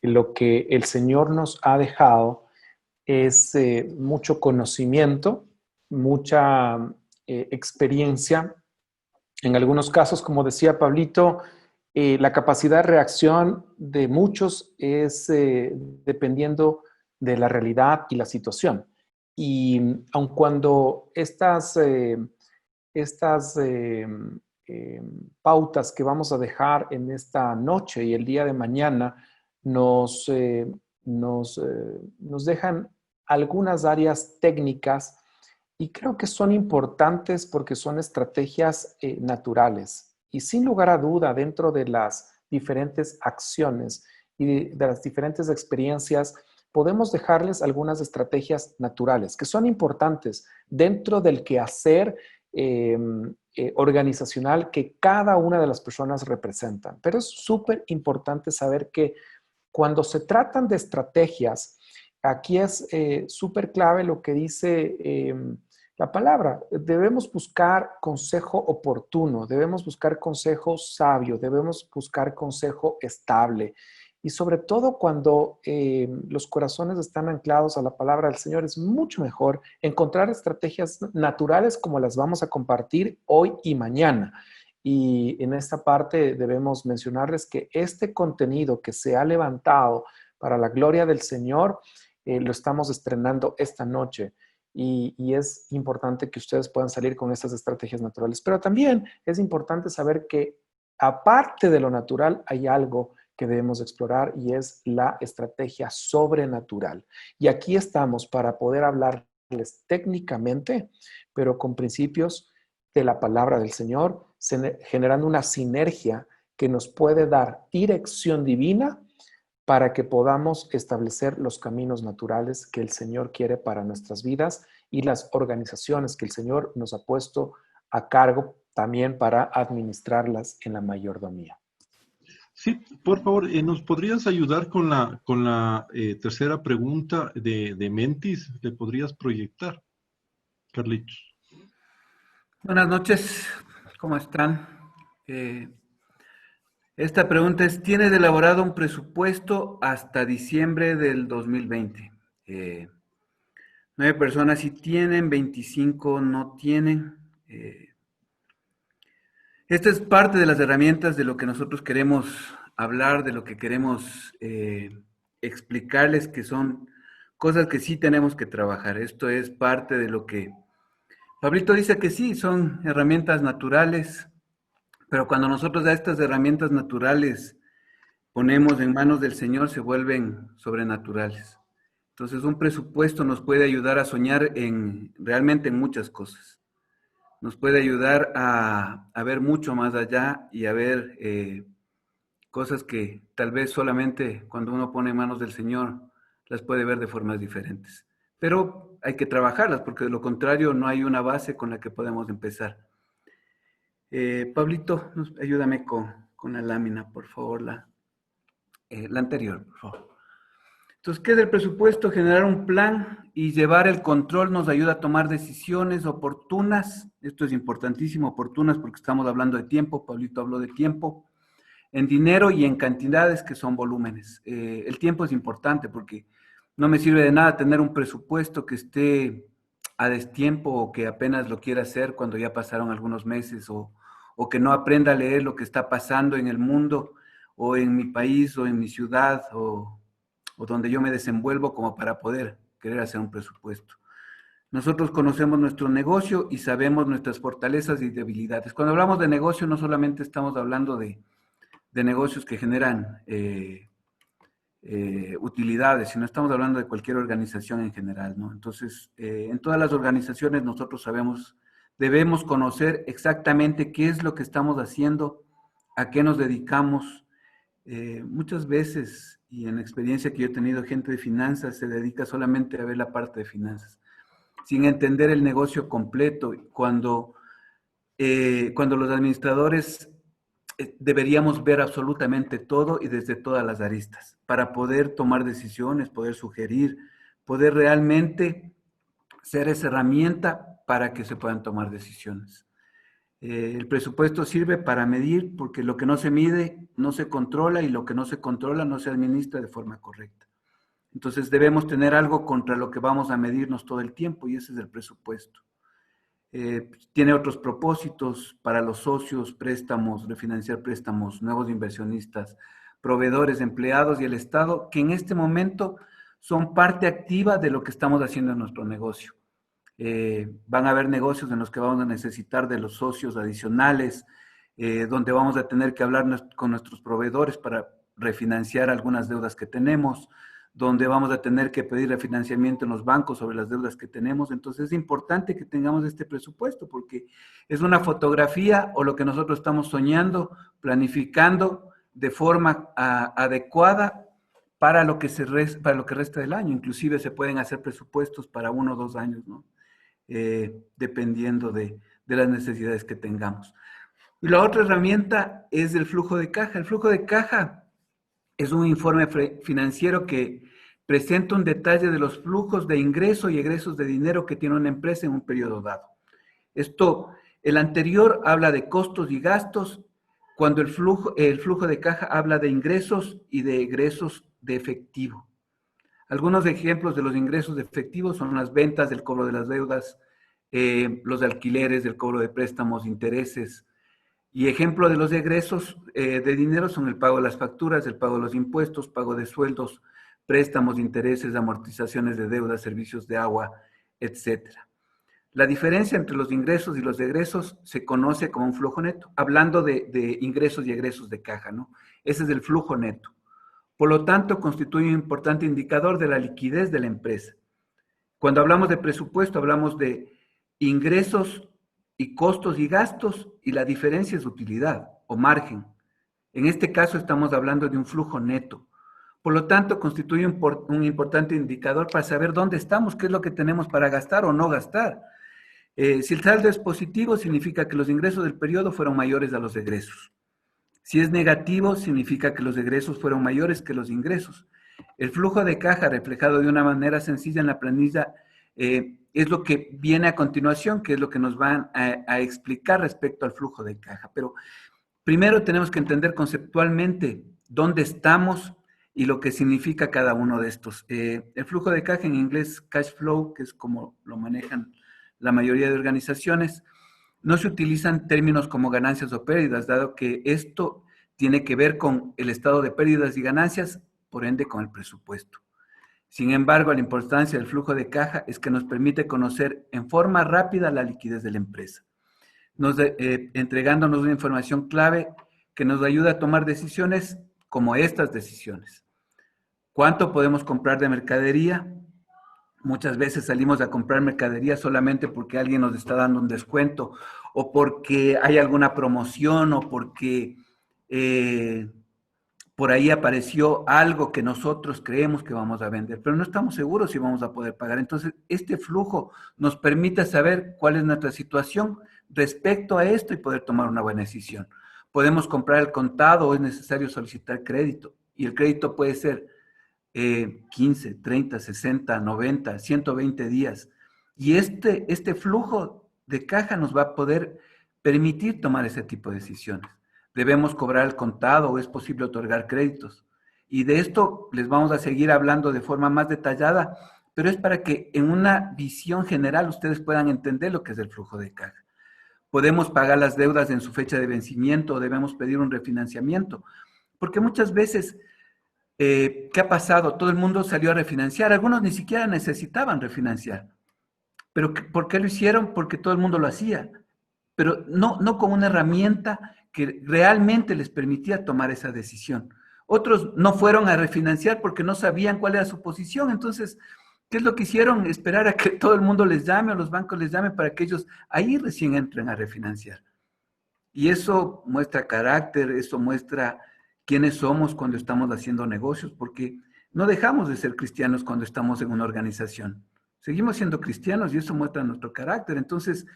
lo que el Señor nos ha dejado es mucho conocimiento, mucha experiencia. En algunos casos, como decía Pablito, la capacidad de reacción de muchos es dependiendo de la realidad y la situación. Y aun cuando estas pautas que vamos a dejar en esta noche y el día de mañana nos dejan algunas áreas técnicas y creo que son importantes porque son estrategias naturales. Y sin lugar a duda, dentro de las diferentes acciones y de las diferentes experiencias, podemos dejarles algunas estrategias naturales que son importantes dentro del quehacer organizacional que cada una de las personas representan. Pero es súper importante saber que cuando se tratan de estrategias, aquí es súper clave lo que dice la palabra. Debemos buscar consejo oportuno, debemos buscar consejo sabio, debemos buscar consejo estable. Y sobre todo cuando los corazones están anclados a la palabra del Señor, es mucho mejor encontrar estrategias naturales como las vamos a compartir hoy y mañana. Y en esta parte debemos mencionarles que este contenido que se ha levantado para la gloria del Señor, lo estamos estrenando esta noche. Y es importante que ustedes puedan salir con estas estrategias naturales. Pero también es importante saber que aparte de lo natural hay algo que debemos explorar y es la estrategia sobrenatural. Y aquí estamos para poder hablarles técnicamente, pero con principios de la palabra del Señor, generando una sinergia que nos puede dar dirección divina para que podamos establecer los caminos naturales que el Señor quiere para nuestras vidas y las organizaciones que el Señor nos ha puesto a cargo también para administrarlas en la mayordomía. Sí, por favor, ¿nos podrías ayudar con la tercera pregunta de Mentis? ¿Le podrías proyectar, Carlitos? Buenas noches, ¿cómo están? Esta pregunta es, ¿tienes elaborado un presupuesto hasta diciembre del 2020? 9 personas sí tienen, 25 no tienen. Esta es parte de las herramientas de lo que nosotros queremos hablar, de lo que queremos explicarles, que son cosas que sí tenemos que trabajar. Esto es parte de lo que Pablito dice que sí, son herramientas naturales, pero cuando nosotros a estas herramientas naturales ponemos en manos del Señor, se vuelven sobrenaturales. Entonces, un presupuesto nos puede ayudar a soñar realmente en muchas cosas. Nos puede ayudar a ver mucho más allá y a ver cosas que tal vez solamente cuando uno pone en manos del Señor las puede ver de formas diferentes. Pero hay que trabajarlas porque de lo contrario no hay una base con la que podemos empezar. Pablito, ayúdame con la lámina, por favor, la anterior, por favor. Entonces, ¿qué es el presupuesto? Generar un plan y llevar el control nos ayuda a tomar decisiones oportunas. Esto es importantísimo, oportunas, porque estamos hablando de tiempo. Pablito habló de tiempo. En dinero y en cantidades que son volúmenes. El tiempo es importante porque no me sirve de nada tener un presupuesto que esté a destiempo o que apenas lo quiera hacer cuando ya pasaron algunos meses o que no aprenda a leer lo que está pasando en el mundo o en mi país o en mi ciudad o donde yo me desenvuelvo como para poder querer hacer un presupuesto. Nosotros conocemos nuestro negocio y sabemos nuestras fortalezas y debilidades. Cuando hablamos de negocio no solamente estamos hablando de negocios que generan utilidades, sino estamos hablando de cualquier organización en general, ¿no? Entonces, en todas las organizaciones nosotros sabemos, debemos conocer exactamente qué es lo que estamos haciendo, a qué nos dedicamos. Muchas veces, y en la experiencia que yo he tenido, gente de finanzas se dedica solamente a ver la parte de finanzas, sin entender el negocio completo, cuando los administradores deberíamos ver absolutamente todo y desde todas las aristas para poder tomar decisiones, poder sugerir, poder realmente ser esa herramienta para que se puedan tomar decisiones. El presupuesto sirve para medir porque lo que no se mide no se controla y lo que no se controla no se administra de forma correcta. Entonces debemos tener algo contra lo que vamos a medirnos todo el tiempo y ese es el presupuesto. Tiene otros propósitos para los socios, préstamos, refinanciar préstamos, nuevos inversionistas, proveedores, empleados y el Estado, que en este momento son parte activa de lo que estamos haciendo en nuestro negocio. Van a haber negocios en los que vamos a necesitar de los socios adicionales, donde vamos a tener que hablar con nuestros proveedores para refinanciar algunas deudas que tenemos, donde vamos a tener que pedir refinanciamiento en los bancos sobre las deudas que tenemos. Entonces es importante que tengamos este presupuesto porque es una fotografía o lo que nosotros estamos soñando, planificando de forma adecuada para lo que resta del año. Inclusive se pueden hacer presupuestos para 1 o 2 años, ¿no? Dependiendo de las necesidades que tengamos. Y la otra herramienta es el flujo de caja. El flujo de caja es un informe financiero que presenta un detalle de los flujos de ingreso y egresos de dinero que tiene una empresa en un periodo dado. El anterior habla de costos y gastos, cuando el flujo de caja habla de ingresos y de egresos de efectivo. Algunos ejemplos de los ingresos de efectivo son las ventas, el cobro de las deudas, los alquileres, el cobro de préstamos, intereses. Y ejemplo de los egresos de dinero son el pago de las facturas, el pago de los impuestos, pago de sueldos, préstamos, intereses, amortizaciones de deudas, servicios de agua, etc. La diferencia entre los ingresos y los egresos se conoce como un flujo neto, hablando de ingresos y egresos de caja, ¿no? Ese es el flujo neto. Por lo tanto, constituye un importante indicador de la liquidez de la empresa. Cuando hablamos de presupuesto, hablamos de ingresos y costos y gastos, y la diferencia es utilidad o margen. En este caso estamos hablando de un flujo neto. Por lo tanto, constituye un importante indicador para saber dónde estamos, qué es lo que tenemos para gastar o no gastar. Si el saldo es positivo, significa que los ingresos del periodo fueron mayores a los egresos. Si es negativo, significa que los egresos fueron mayores que los ingresos. El flujo de caja reflejado de una manera sencilla en la planilla es lo que viene a continuación, que es lo que nos van a explicar respecto al flujo de caja. Pero primero tenemos que entender conceptualmente dónde estamos y lo que significa cada uno de estos. El flujo de caja en inglés, cash flow, que es como lo manejan la mayoría de organizaciones, no se utilizan términos como ganancias o pérdidas, dado que esto tiene que ver con el estado de pérdidas y ganancias, por ende con el presupuesto. Sin embargo, la importancia del flujo de caja es que nos permite conocer en forma rápida la liquidez de la empresa, entregándonos una información clave que nos ayuda a tomar decisiones como estas decisiones. ¿Cuánto podemos comprar de mercadería? Muchas veces salimos a comprar mercadería solamente porque alguien nos está dando un descuento o porque hay alguna promoción o porque por ahí apareció algo que nosotros creemos que vamos a vender, pero no estamos seguros si vamos a poder pagar. Entonces, este flujo nos permite saber cuál es nuestra situación respecto a esto y poder tomar una buena decisión. Podemos comprar al contado o es necesario solicitar crédito y el crédito puede ser 15, 30, 60, 90, 120 días. Y este flujo de caja nos va a poder permitir tomar ese tipo de decisiones. Debemos cobrar al contado o es posible otorgar créditos. Y de esto les vamos a seguir hablando de forma más detallada pero es para que en una visión general ustedes puedan entender lo que es el flujo de caja. Podemos pagar las deudas en su fecha de vencimiento o debemos pedir un refinanciamiento, porque muchas veces, ¿qué ha pasado? Todo el mundo salió a refinanciar, algunos ni siquiera necesitaban refinanciar, pero ¿por qué lo hicieron? Porque todo el mundo lo hacía, pero no con una herramienta que realmente les permitía tomar esa decisión. Otros no fueron a refinanciar porque no sabían cuál era su posición. Entonces, ¿qué es lo que hicieron? Esperar a que todo el mundo les llame o los bancos les llamen para que ellos ahí recién entren a refinanciar. Y eso muestra carácter, eso muestra quiénes somos cuando estamos haciendo negocios, porque no dejamos de ser cristianos cuando estamos en una organización. Seguimos siendo cristianos y eso muestra nuestro carácter. Entonces,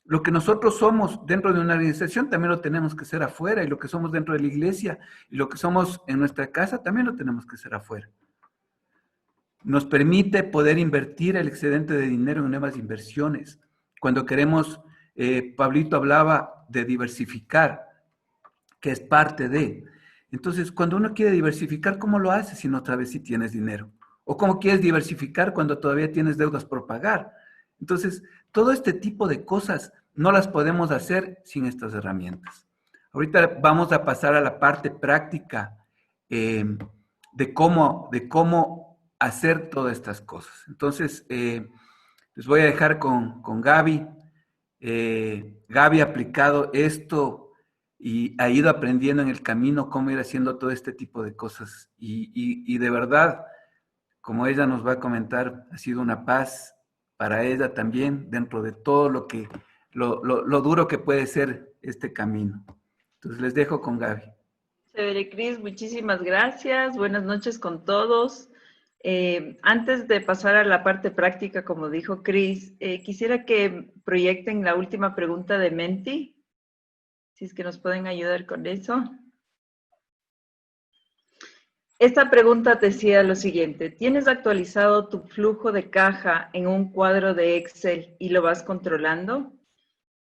lo que nosotros somos dentro de una organización también lo tenemos que ser afuera, y lo que somos dentro de la iglesia y lo que somos en nuestra casa también lo tenemos que ser afuera. Nos permite poder invertir el excedente de dinero en nuevas inversiones. Cuando queremos, Pablito hablaba de diversificar, que es parte de. Entonces, cuando uno quiere diversificar, ¿cómo lo hace si no sabes si tienes dinero? ¿O cómo quieres diversificar cuando todavía tienes deudas por pagar? Entonces, todo este tipo de cosas no las podemos hacer sin estas herramientas. Ahorita vamos a pasar a la parte práctica de cómo hacer todas estas cosas. Entonces, les voy a dejar con Gaby. Gaby ha aplicado esto y ha ido aprendiendo en el camino cómo ir haciendo todo este tipo de cosas. Y de verdad, como ella nos va a comentar, ha sido una paz para ella también, dentro de todo lo duro que puede ser este camino. Entonces les dejo con Gaby. Chévere, Cris, muchísimas gracias. Buenas noches con todos. Antes de pasar a la parte práctica, como dijo Cris, quisiera que proyecten la última pregunta de Menti, si es que nos pueden ayudar con eso. Esta pregunta decía lo siguiente: ¿tienes actualizado tu flujo de caja en un cuadro de Excel y lo vas controlando?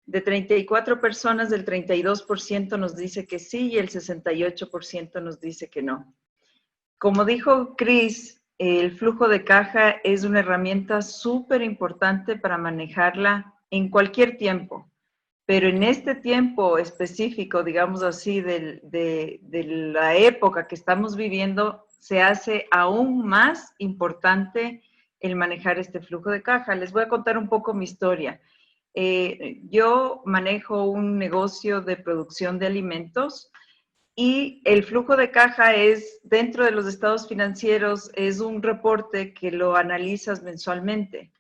De 34 personas, el 32% nos dice que sí y el 68% nos dice que no. Como dijo Cris, el flujo de caja es una herramienta súper importante para manejarla en cualquier tiempo. Pero en este tiempo específico, digamos así, de la época que estamos viviendo, se hace aún más importante el manejar este flujo de caja. Les voy a contar un poco mi historia. Yo manejo un negocio de producción de alimentos y el flujo de caja es, dentro de los estados financieros, es un reporte que lo analizas mensualmente.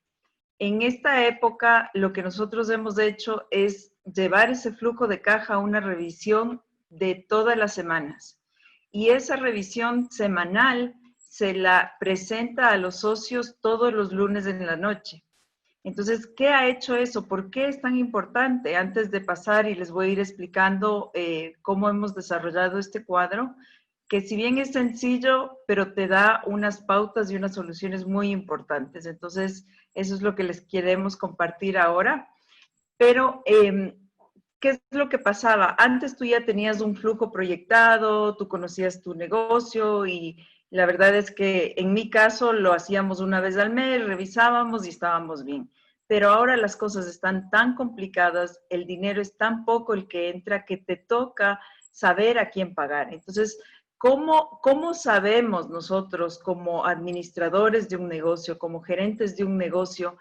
En esta época, lo que nosotros hemos hecho es llevar ese flujo de caja a una revisión de todas las semanas. Y esa revisión semanal se la presenta a los socios todos los lunes en la noche. Entonces, ¿qué ha hecho eso? ¿Por qué es tan importante? Antes de pasar, y les voy a ir explicando cómo hemos desarrollado este cuadro, que si bien es sencillo, pero te da unas pautas y unas soluciones muy importantes. Entonces, eso es lo que les queremos compartir ahora. Pero, ¿qué es lo que pasaba? Antes tú ya tenías un flujo proyectado, tú conocías tu negocio y la verdad es que en mi caso lo hacíamos una vez al mes, revisábamos y estábamos bien. Pero ahora las cosas están tan complicadas, el dinero es tan poco el que entra que te toca saber a quién pagar. Entonces, ¿cómo sabemos nosotros como administradores de un negocio, como gerentes de un negocio,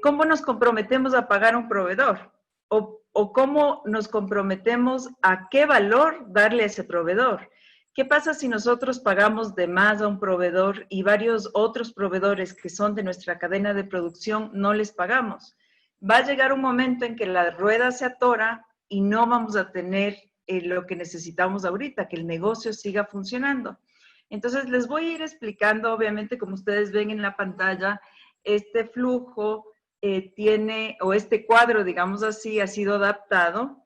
cómo nos comprometemos a pagar a un proveedor? O cómo nos comprometemos a qué valor darle a ese proveedor. ¿Qué pasa si nosotros pagamos de más a un proveedor y varios otros proveedores que son de nuestra cadena de producción no les pagamos? Va a llegar un momento en que la rueda se atora y no vamos a tener lo que necesitamos ahorita, que el negocio siga funcionando. Entonces, les voy a ir explicando, obviamente, como ustedes ven en la pantalla, este flujo tiene, o este cuadro, digamos así, ha sido adaptado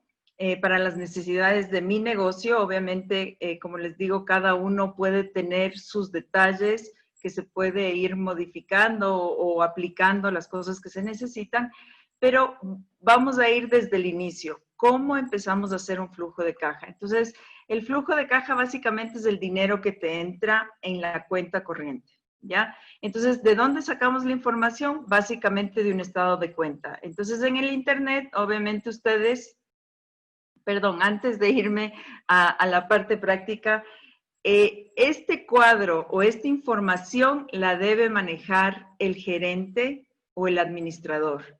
para las necesidades de mi negocio. Obviamente, como les digo, cada uno puede tener sus detalles que se puede ir modificando o aplicando las cosas que se necesitan, pero vamos a ir desde el inicio. ¿Cómo empezamos a hacer un flujo de caja? Entonces, el flujo de caja básicamente es el dinero que te entra en la cuenta corriente. ¿ya? Entonces, ¿de dónde sacamos la información? Básicamente de un estado de cuenta. Entonces, en el Internet, obviamente ustedes, perdón, antes de irme a la parte práctica, este cuadro o esta información la debe manejar el gerente o el administrador.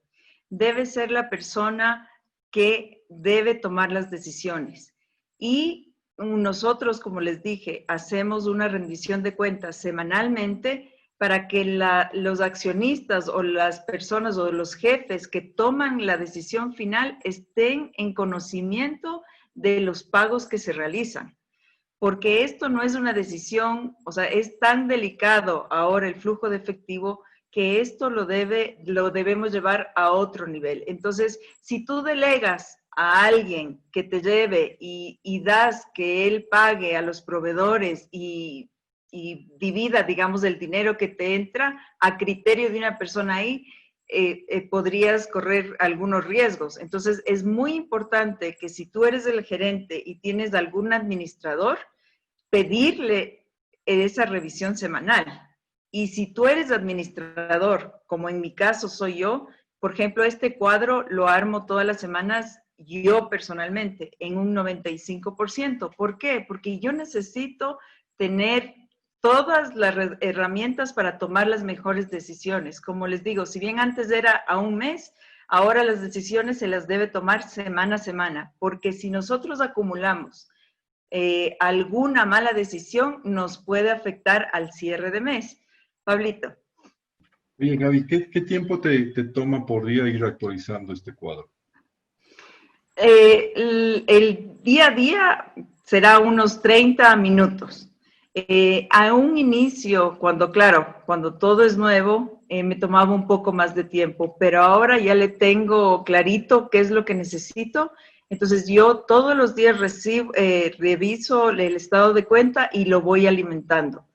Debe ser la persona que debe tomar las decisiones. Y nosotros, como les dije, hacemos una rendición de cuentas semanalmente para que los accionistas o las personas o los jefes que toman la decisión final estén en conocimiento de los pagos que se realizan. Porque esto no es una decisión, o sea, es tan delicado ahora el flujo de efectivo que esto lo debemos llevar a otro nivel. Entonces, si tú delegas a alguien que te lleve y das que él pague a los proveedores y divida, digamos, el dinero que te entra a criterio de una persona ahí, podrías correr algunos riesgos. Entonces, es muy importante que si tú eres el gerente y tienes algún administrador, pedirle esa revisión semanal. Y si tú eres administrador, como en mi caso soy yo, por ejemplo, este cuadro lo armo todas las semanas yo personalmente en un 95%. ¿Por qué? Porque yo necesito tener todas las herramientas para tomar las mejores decisiones. Como les digo, si bien antes era a un mes, ahora las decisiones se las debe tomar semana a semana, porque si nosotros acumulamos alguna mala decisión, nos puede afectar al cierre de mes. Pablito. Oye, Gaby, ¿qué tiempo te toma por día ir actualizando este cuadro? El día a día será unos 30 minutos. A un inicio, cuando todo es nuevo, me tomaba un poco más de tiempo, pero ahora ya le tengo clarito qué es lo que necesito. Entonces yo todos los días reviso el estado de cuenta y lo voy alimentando.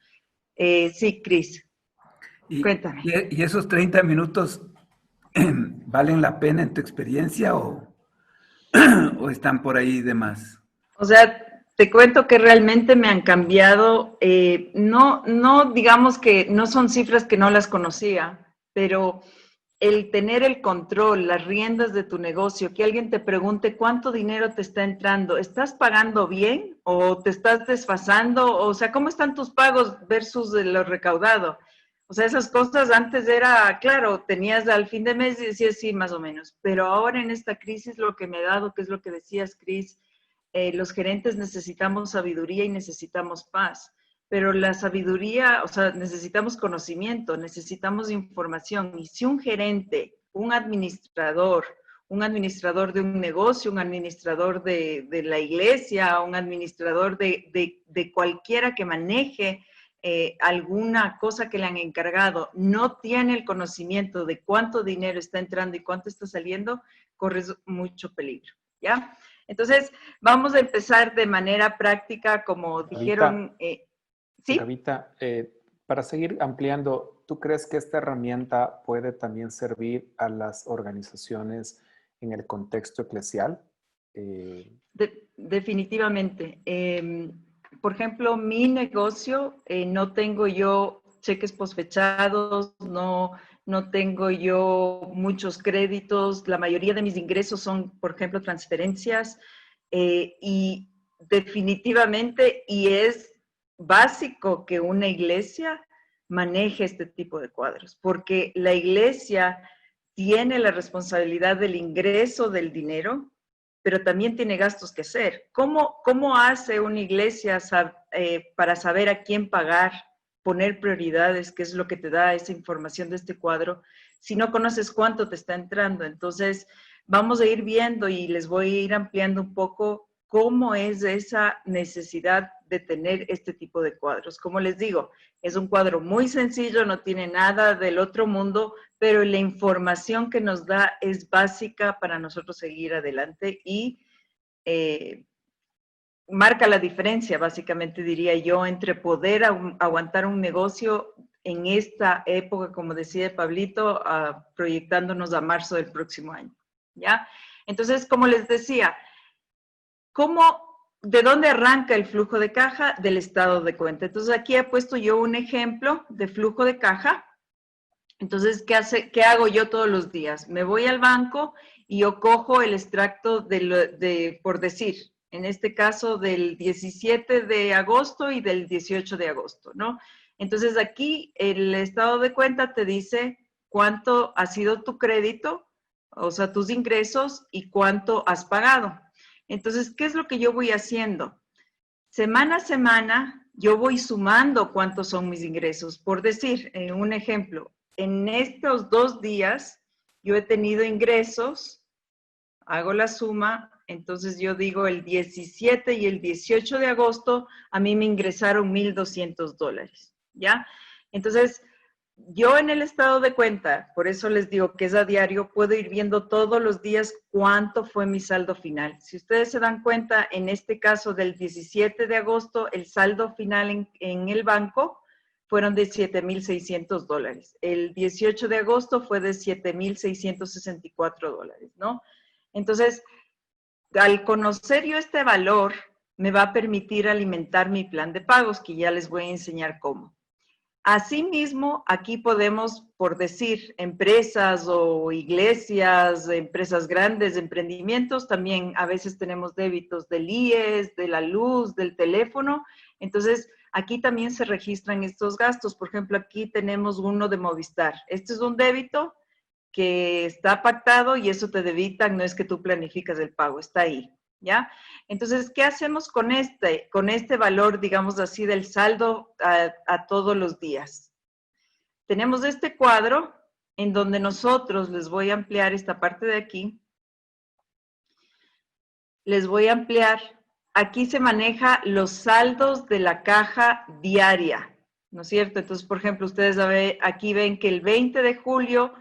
Sí, Cris, cuéntame. ¿Y esos 30 minutos valen la pena en tu experiencia o están por ahí de más? O sea, te cuento que realmente me han cambiado, no digamos que no son cifras que no las conocía, pero el tener el control, las riendas de tu negocio, que alguien te pregunte cuánto dinero te está entrando, ¿estás pagando bien o te estás desfasando? O sea, ¿cómo están tus pagos versus lo recaudado? O sea, esas cosas antes era, claro, tenías al fin de mes y decías sí, más o menos, pero ahora en esta crisis lo que me ha dado, que es lo que decías, Cris, los gerentes necesitamos sabiduría y necesitamos paz. Pero la sabiduría, o sea, necesitamos conocimiento, necesitamos información. Y si un gerente, un administrador de un negocio, un administrador de la iglesia, un administrador de cualquiera que maneje alguna cosa que le han encargado, no tiene el conocimiento de cuánto dinero está entrando y cuánto está saliendo, corres mucho peligro, ¿ya? Entonces, vamos a empezar de manera práctica, como dijeron... ¿Sí? Gavita, para seguir ampliando, ¿tú crees que esta herramienta puede también servir a las organizaciones en el contexto eclesial? Definitivamente. Por ejemplo, mi negocio, no tengo yo cheques posfechados, no tengo yo muchos créditos, la mayoría de mis ingresos son, por ejemplo, transferencias, y definitivamente, y es básico que una iglesia maneje este tipo de cuadros, porque la iglesia tiene la responsabilidad del ingreso del dinero, pero también tiene gastos que hacer. ¿Cómo hace una iglesia para saber a quién pagar, poner prioridades, que es lo que te da esa información de este cuadro, si no conoces cuánto te está entrando? Entonces, vamos a ir viendo y les voy a ir ampliando un poco cómo es esa necesidad de tener este tipo de cuadros. Como les digo, es un cuadro muy sencillo, no tiene nada del otro mundo, pero la información que nos da es básica para nosotros seguir adelante y marca la diferencia, básicamente diría yo, entre poder aguantar un negocio en esta época, como decía Pablito, proyectándonos a marzo del próximo año, ¿ya? Entonces, como les decía, ¿cómo ¿de dónde arranca el flujo de caja? Del estado de cuenta. Entonces, aquí he puesto yo un ejemplo de flujo de caja. Entonces, ¿qué hago yo todos los días? Me voy al banco y yo cojo el extracto por decir, en este caso del 17 de agosto y del 18 de agosto, ¿no? Entonces, aquí el estado de cuenta te dice cuánto ha sido tu crédito, o sea, tus ingresos y cuánto has pagado. Entonces, ¿qué es lo que yo voy haciendo? Semana a semana, yo voy sumando cuántos son mis ingresos. Por decir, un ejemplo, en estos 2 días yo he tenido ingresos, hago la suma, entonces yo digo el 17 y el 18 de agosto a mí me ingresaron $1,200, ¿ya? Entonces, yo en el estado de cuenta, por eso les digo que es a diario, puedo ir viendo todos los días cuánto fue mi saldo final. Si ustedes se dan cuenta, en este caso del 17 de agosto, el saldo final en el banco fueron de $7,600. El 18 de agosto fue de $7,664, ¿no? Entonces, al conocer yo este valor, me va a permitir alimentar mi plan de pagos, que ya les voy a enseñar cómo. Asimismo, aquí podemos, por decir, empresas o iglesias, empresas grandes, emprendimientos, también a veces tenemos débitos del IES, de la luz, del teléfono. Entonces, aquí también se registran estos gastos. Por ejemplo, aquí tenemos uno de Movistar. Este es un débito que está pactado y eso te debitan, no es que tú planificas el pago, está ahí, ¿ya? Entonces, ¿qué hacemos con este valor, digamos así, del saldo a todos los días? Tenemos este cuadro en donde nosotros, les voy a ampliar esta parte de aquí, les voy a ampliar, aquí se maneja los saldos de la caja diaria, ¿no es cierto? Entonces, por ejemplo, ustedes aquí ven que el 20 de julio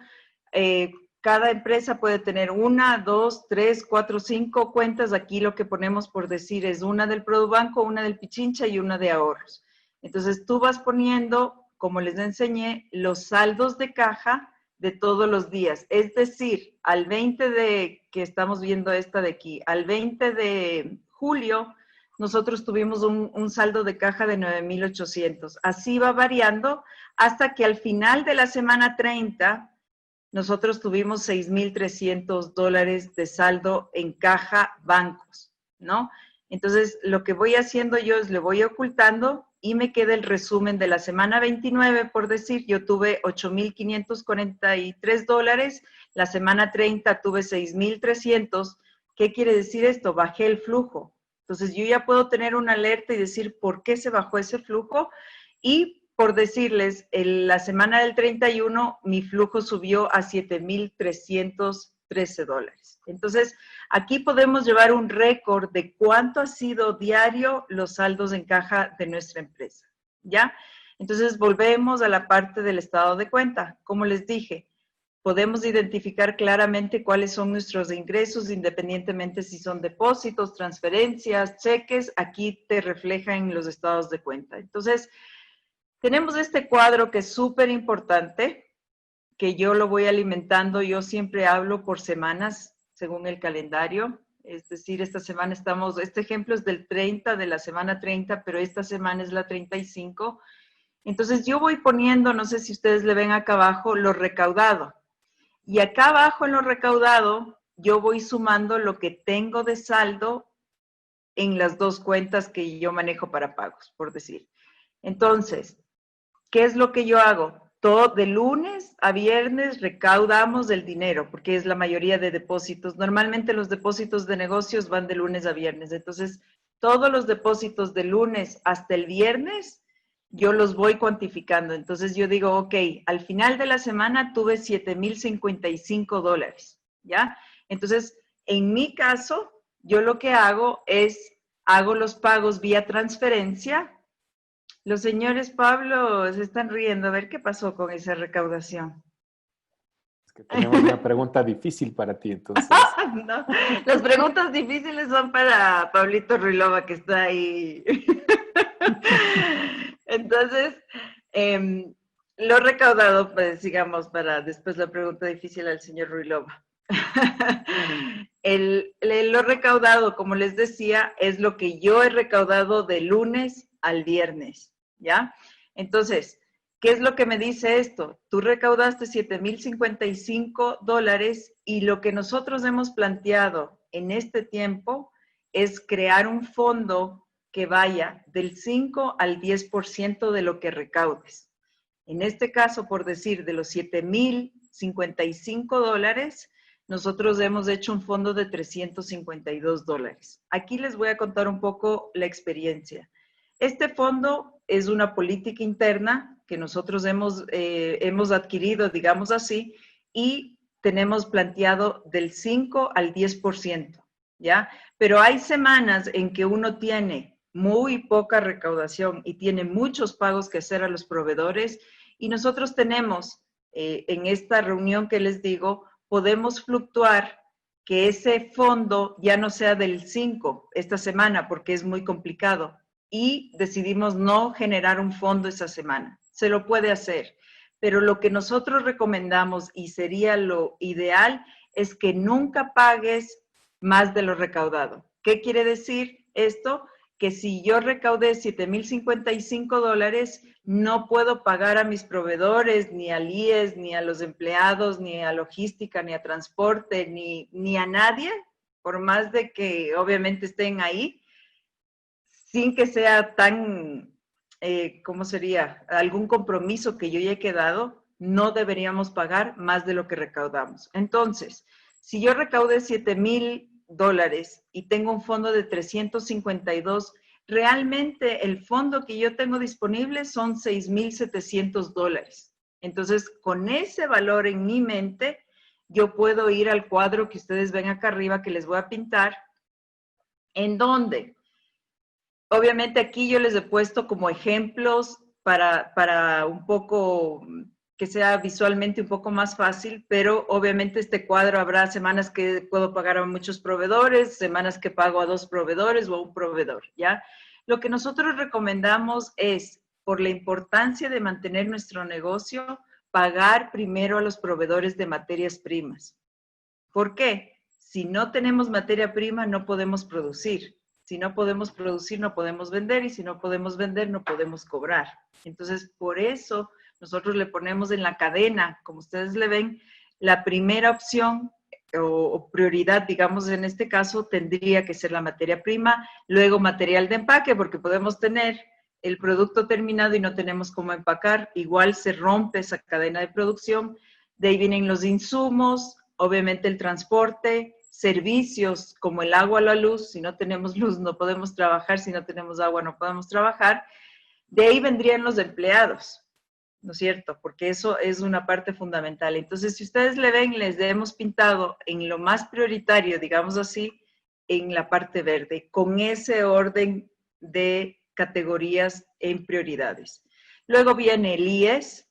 cada empresa puede tener 1, 2, 3, 4, 5 cuentas. Aquí lo que ponemos por decir es una del Produbanco, una del Pichincha y una de ahorros. Entonces tú vas poniendo, como les enseñé, los saldos de caja de todos los días. Es decir, al 20 que estamos viendo esta de aquí, al 20 de julio, nosotros tuvimos un saldo de caja de 9,800. Así va variando hasta que al final de la semana 30, nosotros tuvimos $6,300 de saldo en caja bancos, ¿no? Entonces, lo que voy haciendo yo es le voy ocultando y me queda el resumen de la semana 29, por decir, yo tuve $8,543, la semana 30 tuve 6,300. ¿Qué quiere decir esto? Bajé el flujo. Entonces, yo ya puedo tener una alerta y decir por qué se bajó ese flujo y por decirles, la semana del 31, mi flujo subió a $7,313. Entonces, aquí podemos llevar un récord de cuánto ha sido diario los saldos en caja de nuestra empresa, ¿ya? Entonces, volvemos a la parte del estado de cuenta. Como les dije, podemos identificar claramente cuáles son nuestros ingresos, independientemente si son depósitos, transferencias, cheques, aquí te refleja en los estados de cuenta. Entonces, tenemos este cuadro que es súper importante, que yo lo voy alimentando. Yo siempre hablo por semanas, según el calendario. Es decir, esta semana este ejemplo es del 30, de la semana 30, pero esta semana es la 35. Entonces yo voy poniendo, no sé si ustedes le ven acá abajo, lo recaudado. Y acá abajo en lo recaudado, yo voy sumando lo que tengo de saldo en las 2 cuentas que yo manejo para pagos, por decir. Entonces, ¿qué es lo que yo hago? De lunes a viernes recaudamos el dinero, porque es la mayoría de depósitos. Normalmente los depósitos de negocios van de lunes a viernes. Entonces, todos los depósitos de lunes hasta el viernes, yo los voy cuantificando. Entonces, yo digo, ok, al final de la semana tuve $7,055, ¿ya? Entonces, en mi caso, yo lo que hago es, hago los pagos vía transferencia. Los señores Pablo se están riendo. A ver qué pasó con esa recaudación. Es que tenemos una pregunta difícil para ti, entonces. No, las preguntas difíciles son para Pablito Ruilova, que está ahí. Entonces, lo recaudado, pues digamos, para después la pregunta difícil al señor Ruilova. El lo recaudado, como les decía, es lo que yo he recaudado de lunes al viernes, ¿ya? Entonces, ¿qué es lo que me dice esto? Tú recaudaste $7,055 y lo que nosotros hemos planteado en este tiempo es crear un fondo que vaya del 5 al 10% de lo que recaudes. En este caso, por decir, de los $7,055, nosotros hemos hecho un fondo de $352. Aquí les voy a contar un poco la experiencia. Este fondo es una política interna que nosotros hemos adquirido, digamos así, y tenemos planteado del 5 al 10%, ¿ya? Pero hay semanas en que uno tiene muy poca recaudación y tiene muchos pagos que hacer a los proveedores y nosotros tenemos, en esta reunión que les digo, podemos fluctuar que ese fondo ya no sea del 5 esta semana porque es muy complicado y decidimos no generar un fondo esa semana. Se lo puede hacer, pero lo que nosotros recomendamos y sería lo ideal es que nunca pagues más de lo recaudado. ¿Qué quiere decir esto? Que si yo recaudé $7,055, no puedo pagar a mis proveedores, ni al IES, ni a los empleados, ni a logística, ni a transporte, ni a nadie, por más de que obviamente estén ahí, sin que sea tan, ¿cómo sería? Algún compromiso que yo ya he quedado, no deberíamos pagar más de lo que recaudamos. Entonces, si yo recaudé $7,000 y tengo un fondo de 352, realmente el fondo que yo tengo disponible son $6,700. Entonces, con ese valor en mi mente, yo puedo ir al cuadro que ustedes ven acá arriba que les voy a pintar, en donde, obviamente aquí yo les he puesto como ejemplos para un poco que sea visualmente un poco más fácil, pero obviamente este cuadro habrá semanas que puedo pagar a muchos proveedores, semanas que pago a 2 proveedores o a un proveedor, ¿ya? Lo que nosotros recomendamos es, por la importancia de mantener nuestro negocio, pagar primero a los proveedores de materias primas. ¿Por qué? Si no tenemos materia prima, no podemos producir. Si no podemos producir, no podemos vender, y si no podemos vender, no podemos cobrar. Entonces, por eso nosotros le ponemos en la cadena, como ustedes le ven, la primera opción o prioridad, digamos, en este caso, tendría que ser la materia prima, luego material de empaque, porque podemos tener el producto terminado y no tenemos cómo empacar, igual se rompe esa cadena de producción, de ahí vienen los insumos, obviamente el transporte, servicios como el agua o la luz, si no tenemos luz no podemos trabajar, si no tenemos agua no podemos trabajar, de ahí vendrían los empleados, ¿no es cierto? Porque eso es una parte fundamental. Entonces, si ustedes le ven, les hemos pintado en lo más prioritario, digamos así, en la parte verde, con ese orden de categorías en prioridades. Luego viene el IES,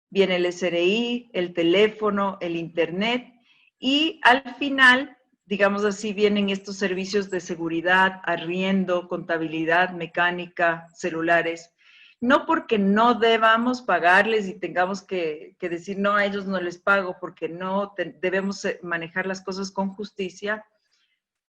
viene el SRI, el teléfono, el internet, y al final, digamos así, vienen estos servicios de seguridad, arriendo, contabilidad, mecánica, celulares. No porque no debamos pagarles y tengamos que decir, no, a ellos no les pago, porque no debemos manejar las cosas con justicia,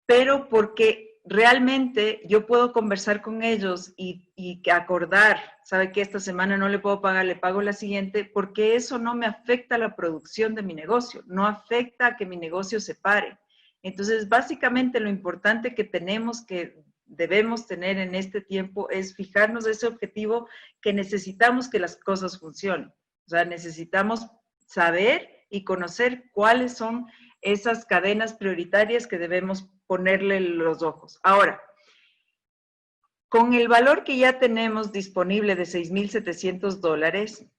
pero porque realmente yo puedo conversar con ellos y acordar, ¿sabe qué? Esta semana no le puedo pagar, le pago la siguiente, porque eso no me afecta a la producción de mi negocio, no afecta a que mi negocio se pare. Entonces, básicamente lo importante que debemos tener en este tiempo es fijarnos ese objetivo que necesitamos que las cosas funcionen. O sea, necesitamos saber y conocer cuáles son esas cadenas prioritarias que debemos ponerle los ojos. Ahora, con el valor que ya tenemos disponible de $6,700,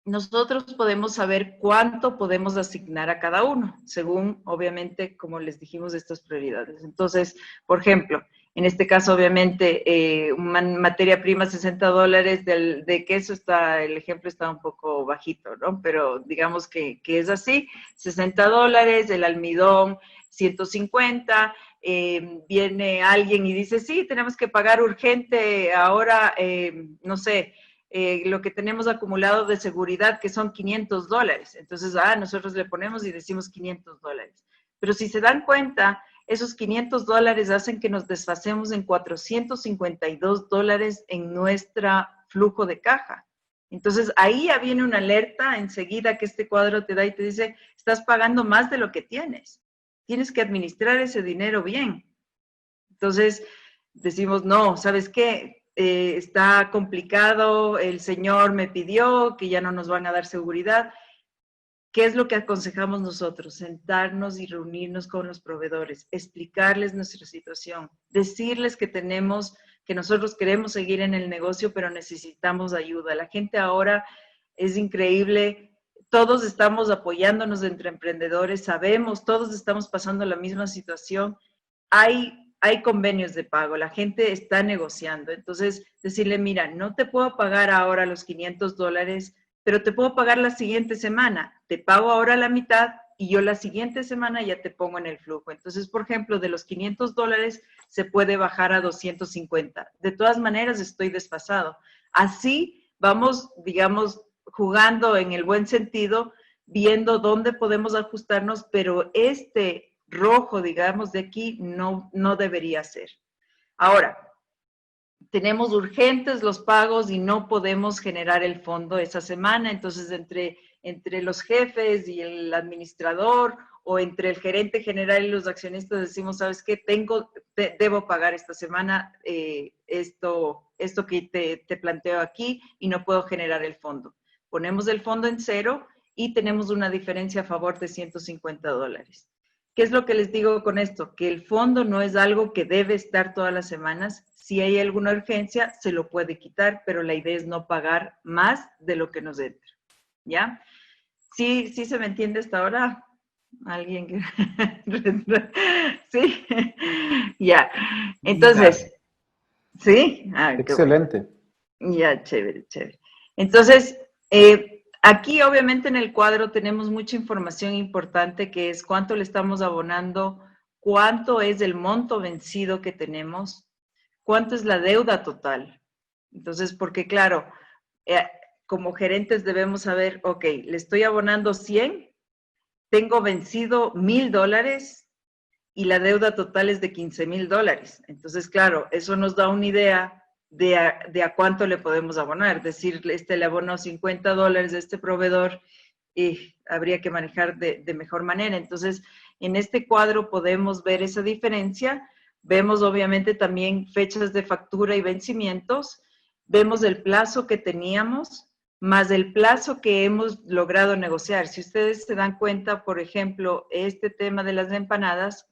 nosotros podemos saber cuánto podemos asignar a cada uno, según, obviamente, como les dijimos, estas prioridades. Entonces, por ejemplo, en este caso, obviamente, materia prima $60, de queso el ejemplo está un poco bajito, ¿no? Pero digamos que es así, $60, el almidón, 150, viene alguien y dice, sí, tenemos que pagar urgente ahora, no sé, lo que tenemos acumulado de seguridad, que son $500. Entonces, nosotros le ponemos y decimos $500. Pero si se dan cuenta, esos $500 hacen que nos desfacemos en $452 en nuestro flujo de caja. Entonces, ahí ya viene una alerta enseguida que este cuadro te da y te dice, estás pagando más de lo que tienes. Tienes que administrar ese dinero bien. Entonces, decimos, no, ¿sabes qué? Está complicado, el Señor me pidió que ya no nos van a dar seguridad. ¿Qué es lo que aconsejamos nosotros? Sentarnos y reunirnos con los proveedores, explicarles nuestra situación, decirles que nosotros queremos seguir en el negocio, pero necesitamos ayuda. La gente ahora es increíble, todos estamos apoyándonos entre emprendedores, sabemos, todos estamos pasando la misma situación. Hay convenios de pago, la gente está negociando. Entonces, decirle, mira, no te puedo pagar ahora los $500, pero te puedo pagar la siguiente semana. Te pago ahora la mitad y yo la siguiente semana ya te pongo en el flujo. Entonces, por ejemplo, de los $500 se puede bajar a 250. De todas maneras, estoy desfasado. Así vamos, digamos, jugando en el buen sentido, viendo dónde podemos ajustarnos, pero este rojo, digamos, de aquí no debería ser. Ahora, tenemos urgentes los pagos y no podemos generar el fondo esa semana, entonces entre los jefes y el administrador o entre el gerente general y los accionistas decimos, ¿sabes qué? Debo pagar esta semana esto que te planteo aquí y no puedo generar el fondo. Ponemos el fondo en cero y tenemos una diferencia a favor de $150. ¿Qué es lo que les digo con esto? Que el fondo no es algo que debe estar todas las semanas. Si hay alguna urgencia, se lo puede quitar, pero la idea es no pagar más de lo que nos entra. ¿Ya? ¿Sí se me entiende hasta ahora? ¿Alguien que...? ¿Sí? Ya. Entonces, ¿sí? Excelente. Bueno. Ya, chévere. Entonces, aquí obviamente en el cuadro tenemos mucha información importante que es cuánto le estamos abonando, cuánto es el monto vencido que tenemos, cuánto es la deuda total. Entonces, porque claro, como gerentes debemos saber, ok, le estoy abonando 100, tengo vencido $1,000 y la deuda total es de $15,000. Entonces, claro, eso nos da una idea de a cuánto le podemos abonar. Es decir, le abonó $50 a este proveedor y habría que manejar de mejor manera. Entonces, en este cuadro podemos ver esa diferencia. Vemos obviamente también fechas de factura y vencimientos. Vemos el plazo que teníamos más el plazo que hemos logrado negociar. Si ustedes se dan cuenta, por ejemplo, este tema de las empanadas,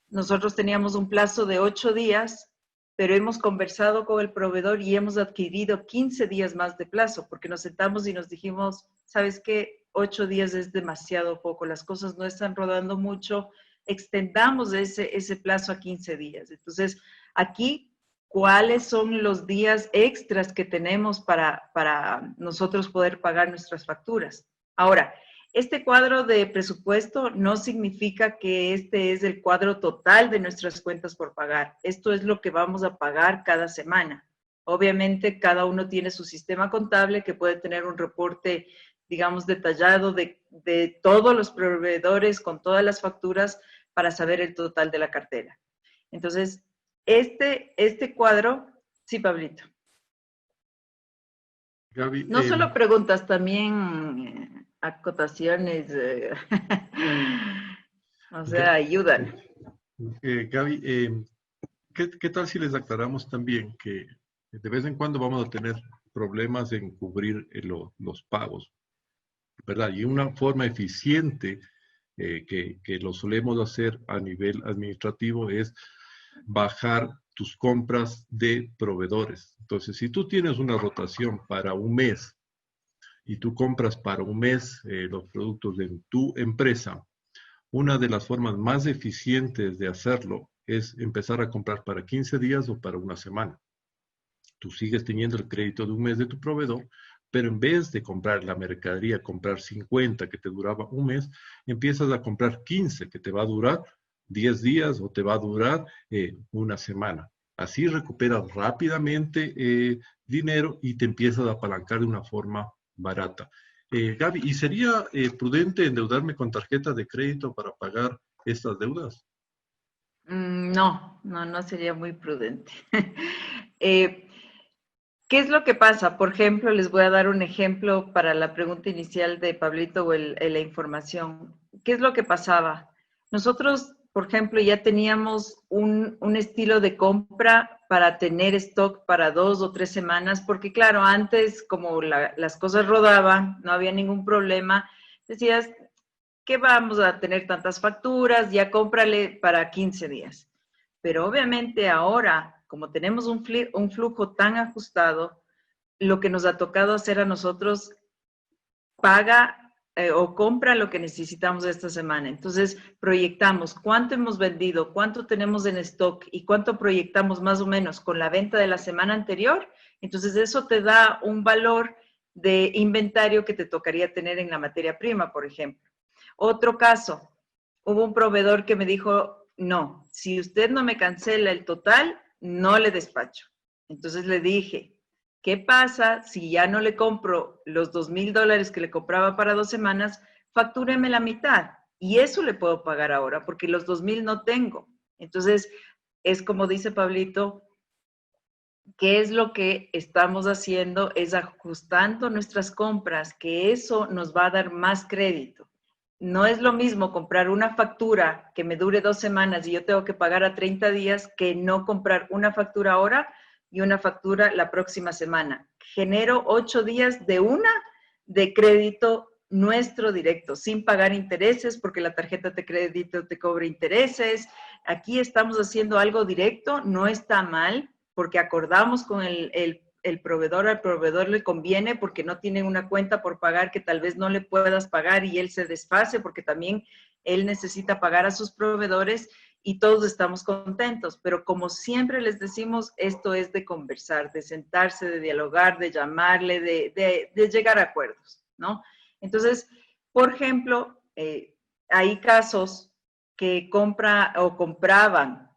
nosotros teníamos un plazo de 8 días, pero hemos conversado con el proveedor y hemos adquirido 15 días más de plazo, porque nos sentamos y nos dijimos, ¿sabes qué? 8 días es demasiado poco, las cosas no están rodando mucho, extendamos ese plazo a 15 días. Entonces, aquí, ¿cuáles son los días extras que tenemos para nosotros poder pagar nuestras facturas? Ahora, este cuadro de presupuesto no significa que este es el cuadro total de nuestras cuentas por pagar. Esto es lo que vamos a pagar cada semana. Obviamente, cada uno tiene su sistema contable que puede tener un reporte, digamos, detallado de todos los proveedores con todas las facturas para saber el total de la cartera. Entonces, este cuadro, sí, Pablito. Gaby, No solo preguntas, también acotaciones, o sea, ayudan. Gaby, ¿qué tal si les aclaramos también que de vez en cuando vamos a tener problemas en cubrir los pagos, ¿verdad? Y una forma eficiente que lo solemos hacer a nivel administrativo es bajar tus compras de proveedores. Entonces, si tú tienes una rotación para un mes y tú compras para un mes los productos de tu empresa, una de las formas más eficientes de hacerlo es empezar a comprar para 15 días o para una semana. Tú sigues teniendo el crédito de un mes de tu proveedor, pero en vez de comprar la mercadería, comprar 50 que te duraba un mes, empiezas a comprar 15 que te va a durar 10 días o te va a durar una semana. Así recuperas rápidamente dinero y te empiezas a apalancar de una forma barata. Gaby, ¿y sería prudente endeudarme con tarjeta de crédito para pagar estas deudas? No sería muy prudente. ¿Qué es lo que pasa? Por ejemplo, les voy a dar un ejemplo para la pregunta inicial de Pablito o la información. ¿Qué es lo que pasaba? Nosotros, por ejemplo, ya teníamos un estilo de compra para tener stock para 2 o 3 semanas, porque claro, antes como las cosas rodaban, no había ningún problema, decías que vamos a tener tantas facturas, ya cómprale para 15 días. Pero obviamente ahora, como tenemos un flujo tan ajustado, lo que nos ha tocado hacer a nosotros, paga o compra lo que necesitamos esta semana. Entonces, proyectamos cuánto hemos vendido, cuánto tenemos en stock y cuánto proyectamos más o menos con la venta de la semana anterior. Entonces, eso te da un valor de inventario que te tocaría tener en la materia prima, por ejemplo. Otro caso, hubo un proveedor que me dijo, no, si usted no me cancela el total, no le despacho. Entonces le dije, ¿qué pasa si ya no le compro los $2,000 que le compraba para 2 semanas? Factúreme la mitad. Y eso le puedo pagar ahora, porque los 2,000 no tengo. Entonces, es como dice Pablito, ¿qué es lo que estamos haciendo? Es ajustando nuestras compras, que eso nos va a dar más crédito. No es lo mismo comprar una factura que me dure 2 semanas y yo tengo que pagar a 30 días que no comprar una factura ahora y una factura la próxima semana. Genero 8 días de crédito nuestro directo, sin pagar intereses, porque la tarjeta de crédito te cobra intereses. Aquí estamos haciendo algo directo, no está mal, porque acordamos con el proveedor, al proveedor le conviene porque no tiene una cuenta por pagar que tal vez no le puedas pagar y él se desfase porque también él necesita pagar a sus proveedores y todos estamos contentos. Pero como siempre les decimos, esto es de conversar, de sentarse, de dialogar, de llamarle, de llegar a acuerdos, ¿no? Entonces, por ejemplo, hay casos que compraban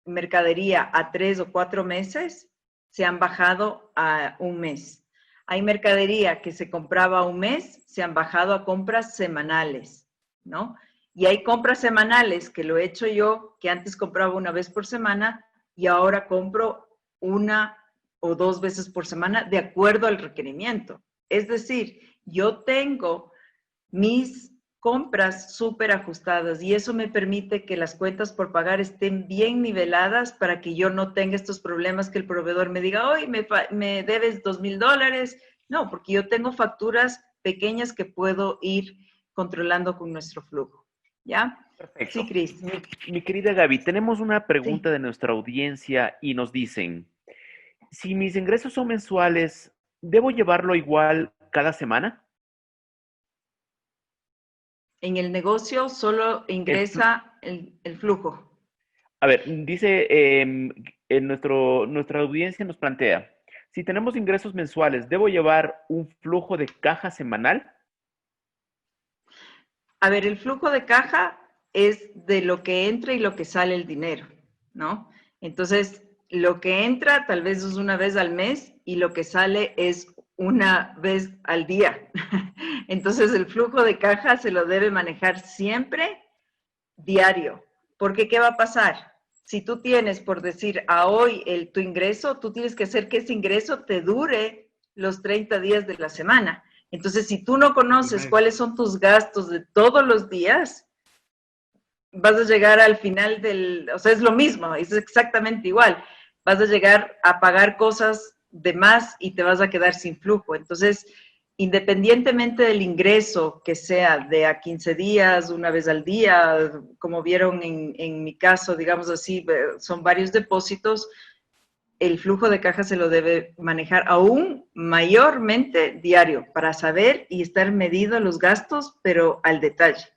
mercadería a 3 o 4 meses, se han bajado a 1 mes. Hay mercadería que se compraba a 1 mes, se han bajado a compras semanales, ¿no? Y hay compras semanales que lo he hecho yo, que antes compraba 1 vez por semana y ahora compro 1 o 2 veces por semana de acuerdo al requerimiento. Es decir, yo tengo mis compras súper ajustadas y eso me permite que las cuentas por pagar estén bien niveladas para que yo no tenga estos problemas que el proveedor me diga, hoy me debes $2,000. No, porque yo tengo facturas pequeñas que puedo ir controlando con nuestro flujo. ¿Ya? Perfecto. Sí, Cris. Mi querida Gaby, tenemos una pregunta Sí. de nuestra audiencia y nos dicen, si mis ingresos son mensuales, ¿debo llevarlo igual cada semana? En el negocio solo ingresa el flujo. A ver, dice, nuestra audiencia nos plantea, si tenemos ingresos mensuales, ¿debo llevar un flujo de caja semanal? A ver, el flujo de caja es de lo que entra y lo que sale el dinero, ¿no? Entonces, lo que entra tal vez es 1 vez al mes y lo que sale es 1 vez al día. Entonces, el flujo de caja se lo debe manejar siempre diario. Porque, ¿qué va a pasar? Si tú tienes, por decir, a hoy tu ingreso, tú tienes que hacer que ese ingreso te dure los 30 días de la semana. Entonces, si tú no conoces cuáles son tus gastos de todos los días, vas a llegar al final o sea, es lo mismo, es exactamente igual. Vas a llegar a pagar cosas de más y te vas a quedar sin flujo. Entonces, independientemente del ingreso que sea de a 15 días, 1 vez al día, como vieron en mi caso, digamos así, son varios depósitos, el flujo de caja se lo debe manejar aún mayormente diario para saber y estar medido los gastos, pero al detalle.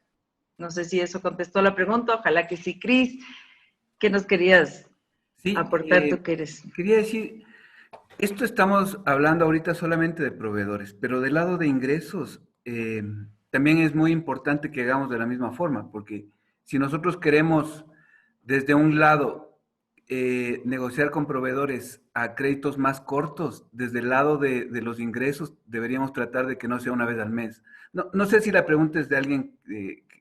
No sé si eso contestó la pregunta, ojalá que sí. Cris, ¿qué nos querías aportar tú que eres? Quería decir, esto estamos hablando ahorita solamente de proveedores, pero del lado de ingresos también es muy importante que hagamos de la misma forma, porque si nosotros queremos desde un lado negociar con proveedores a créditos más cortos, desde el lado de los ingresos deberíamos tratar de que no sea 1 vez al mes. No sé si la pregunta es de alguien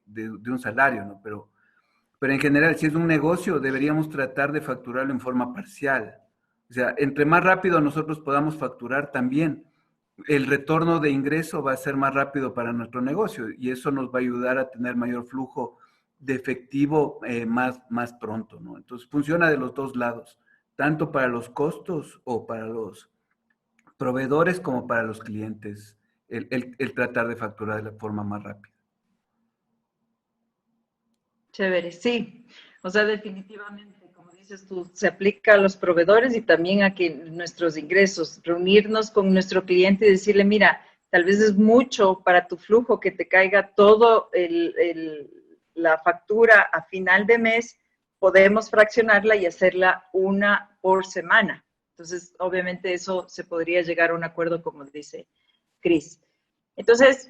de un salario, ¿no? Pero Pero en general, si es un negocio, deberíamos tratar de facturarlo en forma parcial. O sea, entre más rápido nosotros podamos facturar también, el retorno de ingreso va a ser más rápido para nuestro negocio y eso nos va a ayudar a tener mayor flujo de efectivo más pronto, ¿no? Entonces funciona de los dos lados, tanto para los costos o para los proveedores como para los clientes, el tratar de facturar de la forma más rápida. Chévere, sí. O sea, definitivamente, como dices tú, se aplica a los proveedores y también a que nuestros ingresos, reunirnos con nuestro cliente y decirle, mira, tal vez es mucho para tu flujo que te caiga todo la factura a final de mes, podemos fraccionarla y hacerla una por semana. Entonces, obviamente eso se podría llegar a un acuerdo, como dice Cris. Entonces,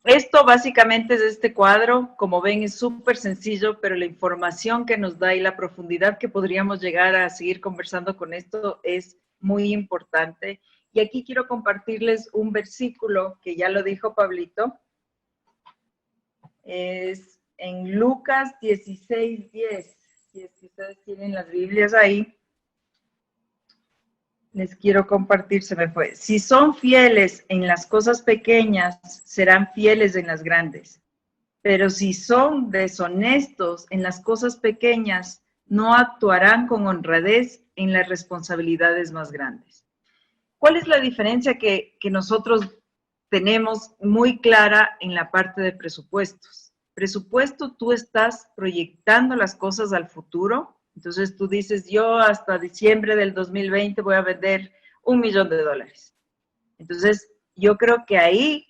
esto básicamente es este cuadro. Como ven, es súper sencillo, pero la información que nos da y la profundidad que podríamos llegar a seguir conversando con esto es muy importante. Y aquí quiero compartirles un versículo que ya lo dijo Pablito. Es en Lucas 16:10. Si es que ustedes tienen las Biblias ahí, les quiero compartir, se me fue. Si son fieles en las cosas pequeñas, serán fieles en las grandes. Pero si son deshonestos en las cosas pequeñas, no actuarán con honradez en las responsabilidades más grandes. ¿Cuál es la diferencia que nosotros tenemos muy clara en la parte de presupuestos? Presupuesto, tú estás proyectando las cosas al futuro. Entonces tú dices, yo hasta diciembre del 2020 voy a vender $1.000.000. Entonces yo creo que ahí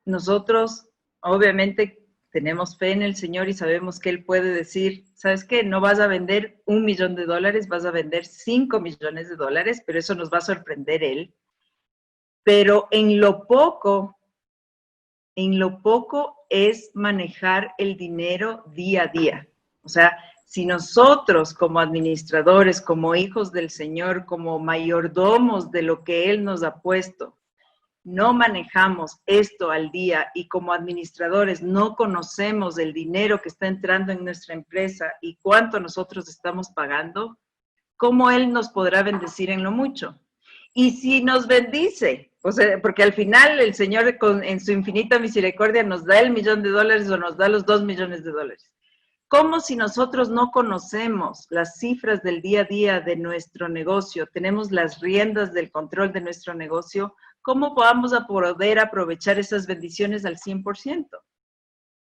nosotros obviamente tenemos fe en el Señor y sabemos que Él puede decir, ¿sabes qué? No vas a vender $1.000.000, vas a vender $5 millones, pero eso nos va a sorprender Él. Pero en lo poco es manejar el dinero día a día. O sea, si nosotros como administradores, como hijos del Señor, como mayordomos de lo que Él nos ha puesto, no manejamos esto al día y como administradores no conocemos el dinero que está entrando en nuestra empresa y cuánto nosotros estamos pagando, ¿cómo Él nos podrá bendecir en lo mucho? Y si nos bendice, o sea, porque al final el Señor en su infinita misericordia nos da $1.000.000 o nos da los $2 millones. ¿Cómo si nosotros no conocemos las cifras del día a día de nuestro negocio, tenemos las riendas del control de nuestro negocio, cómo vamos a poder aprovechar esas bendiciones al 100%?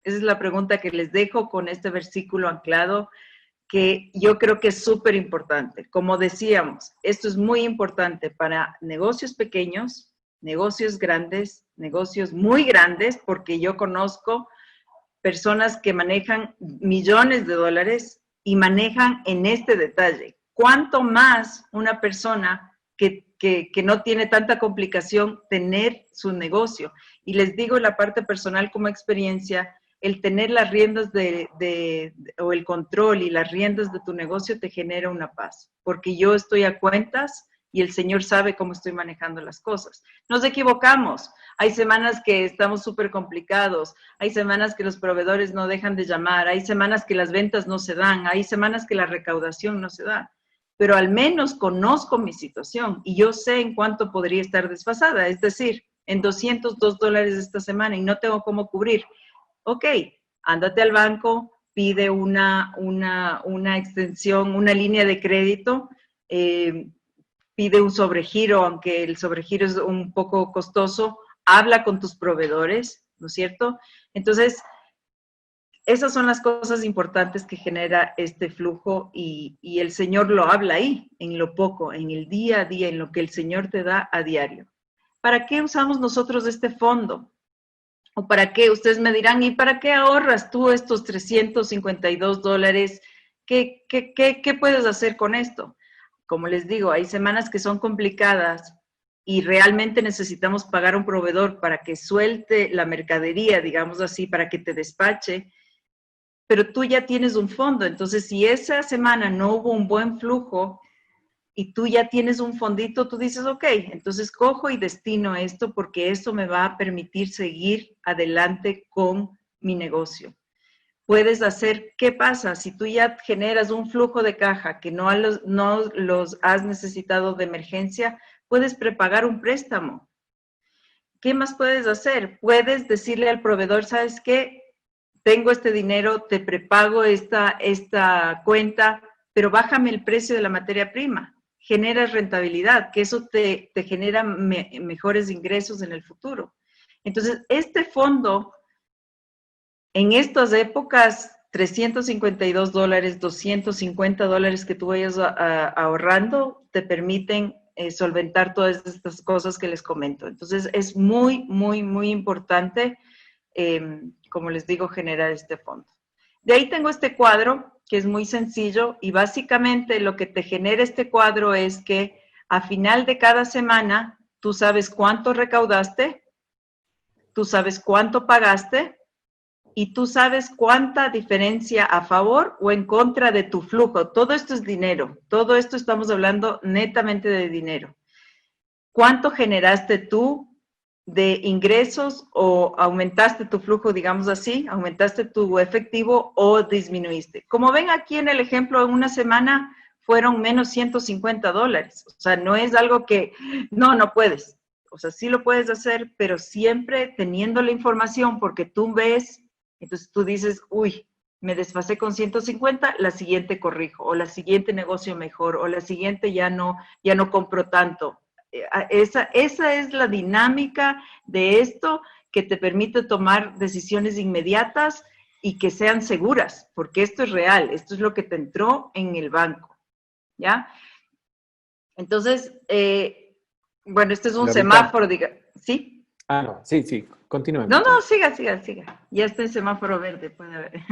Esa es la pregunta que les dejo con este versículo anclado, que yo creo que es súper importante. Como decíamos, esto es muy importante para negocios pequeños, negocios grandes, negocios muy grandes, porque yo conozco personas que manejan $millones y manejan en este detalle. ¿Cuánto más una persona que no tiene tanta complicación tener su negocio? Y les digo la parte personal como experiencia, el tener las riendas o el control y las riendas de tu negocio te genera una paz, porque yo estoy a cuentas y el Señor sabe cómo estoy manejando las cosas. Nos equivocamos. Hay semanas que estamos súper complicados, hay semanas que los proveedores no dejan de llamar, hay semanas que las ventas no se dan, hay semanas que la recaudación no se da. Pero al menos conozco mi situación y yo sé en cuánto podría estar desfasada. Es decir, en $202 esta semana y no tengo cómo cubrir. Ok, ándate al banco, pide una extensión, una línea de crédito, pide un sobregiro, aunque el sobregiro es un poco costoso, habla con tus proveedores, ¿no es cierto? Entonces, esas son las cosas importantes que genera este flujo y el Señor lo habla ahí, en lo poco, en el día a día, en lo que el Señor te da a diario. ¿Para qué usamos nosotros este fondo? ¿O para qué? Ustedes me dirán, ¿y para qué ahorras tú estos $352? ¿Qué puedes hacer con esto? Como les digo, hay semanas que son complicadas y realmente necesitamos pagar a un proveedor para que suelte la mercadería, digamos así, para que te despache, pero tú ya tienes un fondo. Entonces, si esa semana no hubo un buen flujo y tú ya tienes un fondito, tú dices, ok, entonces cojo y destino esto porque esto me va a permitir seguir adelante con mi negocio. puedes hacer, ¿qué pasa? Si tú ya generas un flujo de caja que no los has necesitado de emergencia, puedes prepagar un préstamo. ¿Qué más puedes hacer? Puedes decirle al proveedor, ¿sabes qué? Tengo este dinero, te prepago esta cuenta, pero bájame el precio de la materia prima. Generas rentabilidad, que eso te genera mejores ingresos en el futuro. Entonces, este fondo, en estas épocas, $352, $250 que tú vayas ahorrando, te permiten solventar todas estas cosas que les comento. Entonces, es muy, muy, muy importante, como les digo, generar este fondo. De ahí tengo este cuadro, que es muy sencillo, y básicamente lo que te genera este cuadro es que a final de cada semana, tú sabes cuánto recaudaste, tú sabes cuánto pagaste, y tú sabes cuánta diferencia a favor o en contra de tu flujo. Todo esto es dinero. Todo esto estamos hablando netamente de dinero. ¿Cuánto generaste tú de ingresos o aumentaste tu flujo, digamos así? ¿Aumentaste tu efectivo o disminuiste? Como ven aquí en el ejemplo, en una semana fueron menos $150. O sea, no es algo que no puedes. O sea, sí lo puedes hacer, pero siempre teniendo la información, porque tú ves. Entonces tú dices, uy, me desfasé con 150, la siguiente corrijo, o la siguiente negocio mejor, o la siguiente ya no compro tanto. Esa es la dinámica de esto que te permite tomar decisiones inmediatas y que sean seguras, porque esto es real, esto es lo que te entró en el banco, ¿ya? Entonces, bueno, este es un semáforo, diga, ¿sí? Ah, no, sí, continúen. No, siga. Ya está el semáforo verde, puede ver.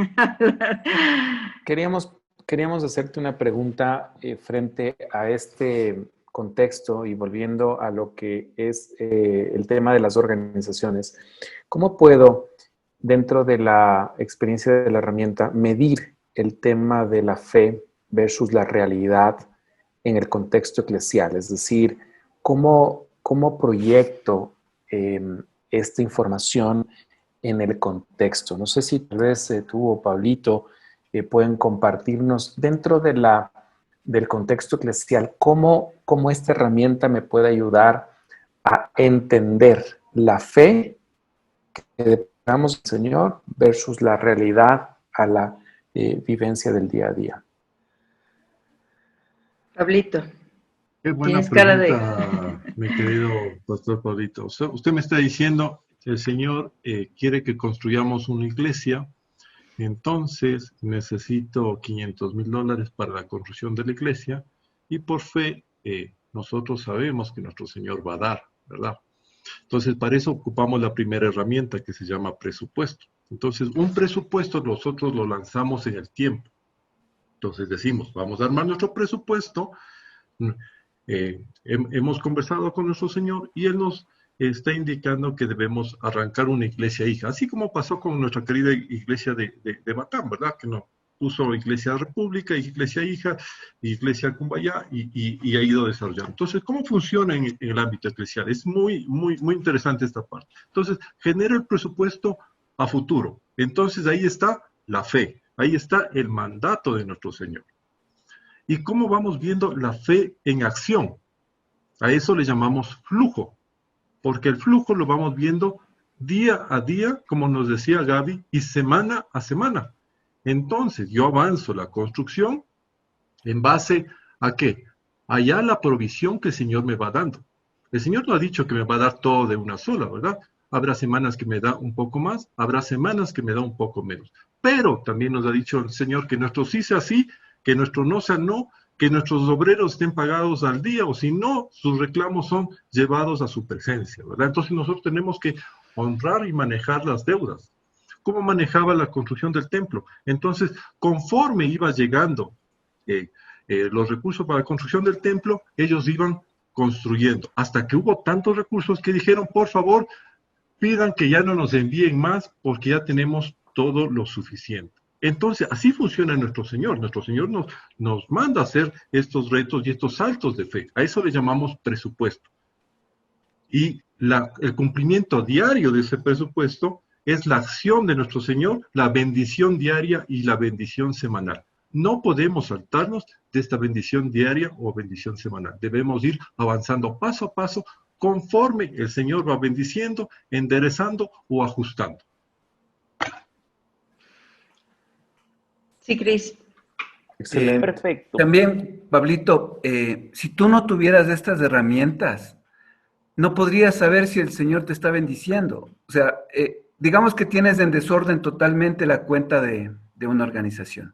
Queríamos hacerte una pregunta frente a este contexto y volviendo a lo que es el tema de las organizaciones. ¿Cómo puedo, dentro de la experiencia de la herramienta, medir el tema de la fe versus la realidad en el contexto eclesial? Es decir, ¿cómo proyecto esta información en el contexto? No sé si tal vez tú o Pablito pueden compartirnos dentro del contexto eclesial cómo esta herramienta me puede ayudar a entender la fe que damos al Señor versus la realidad a la vivencia del día a día. Pablito. Qué buena pregunta, mi querido pastor Pablito. Usted me está diciendo que el Señor quiere que construyamos una iglesia, entonces necesito $500,000 para la construcción de la iglesia y por fe nosotros sabemos que nuestro Señor va a dar, ¿verdad? Entonces para eso ocupamos la primera herramienta que se llama presupuesto. Entonces un presupuesto nosotros lo lanzamos en el tiempo. Entonces decimos, vamos a armar nuestro presupuesto. Hemos conversado con nuestro Señor y Él nos está indicando que debemos arrancar una iglesia hija, así como pasó con nuestra querida iglesia de Batán, ¿verdad? Que nos puso iglesia república, iglesia hija, iglesia Cumbayá y ha ido desarrollando. Entonces, ¿cómo funciona en el ámbito eclesial? Es muy interesante esta parte. Entonces, genera el presupuesto a futuro. Entonces, ahí está la fe, ahí está el mandato de nuestro Señor. ¿Y cómo vamos viendo la fe en acción? A eso le llamamos flujo, porque el flujo lo vamos viendo día a día, como nos decía Gaby, y semana a semana. Entonces, yo avanzo la construcción en base a ¿qué? Allá la provisión que el Señor me va dando. El Señor no ha dicho que me va a dar todo de una sola, ¿verdad? Habrá semanas que me da un poco más, habrá semanas que me da un poco menos. Pero también nos ha dicho el Señor que nuestro sí sea sí, que nuestro no sea no, que nuestros obreros estén pagados al día, o si no, sus reclamos son llevados a su presencia, ¿verdad? Entonces nosotros tenemos que honrar y manejar las deudas. ¿Cómo manejaba la construcción del templo? Entonces, conforme iba llegando los recursos para la construcción del templo, ellos iban construyendo, hasta que hubo tantos recursos que dijeron, por favor, pidan que ya no nos envíen más, porque ya tenemos todo lo suficiente. Entonces, así funciona nuestro Señor. Nuestro Señor nos manda a hacer estos retos y estos saltos de fe. A eso le llamamos presupuesto. Y el cumplimiento diario de ese presupuesto es la acción de nuestro Señor, la bendición diaria y la bendición semanal. No podemos saltarnos de esta bendición diaria o bendición semanal. Debemos ir avanzando paso a paso conforme el Señor va bendiciendo, enderezando o ajustando. Sí, Cris. Excelente. Perfecto. También, Pablito, si tú no tuvieras estas herramientas, no podrías saber si el Señor te está bendiciendo. O sea, digamos que tienes en desorden totalmente la cuenta de una organización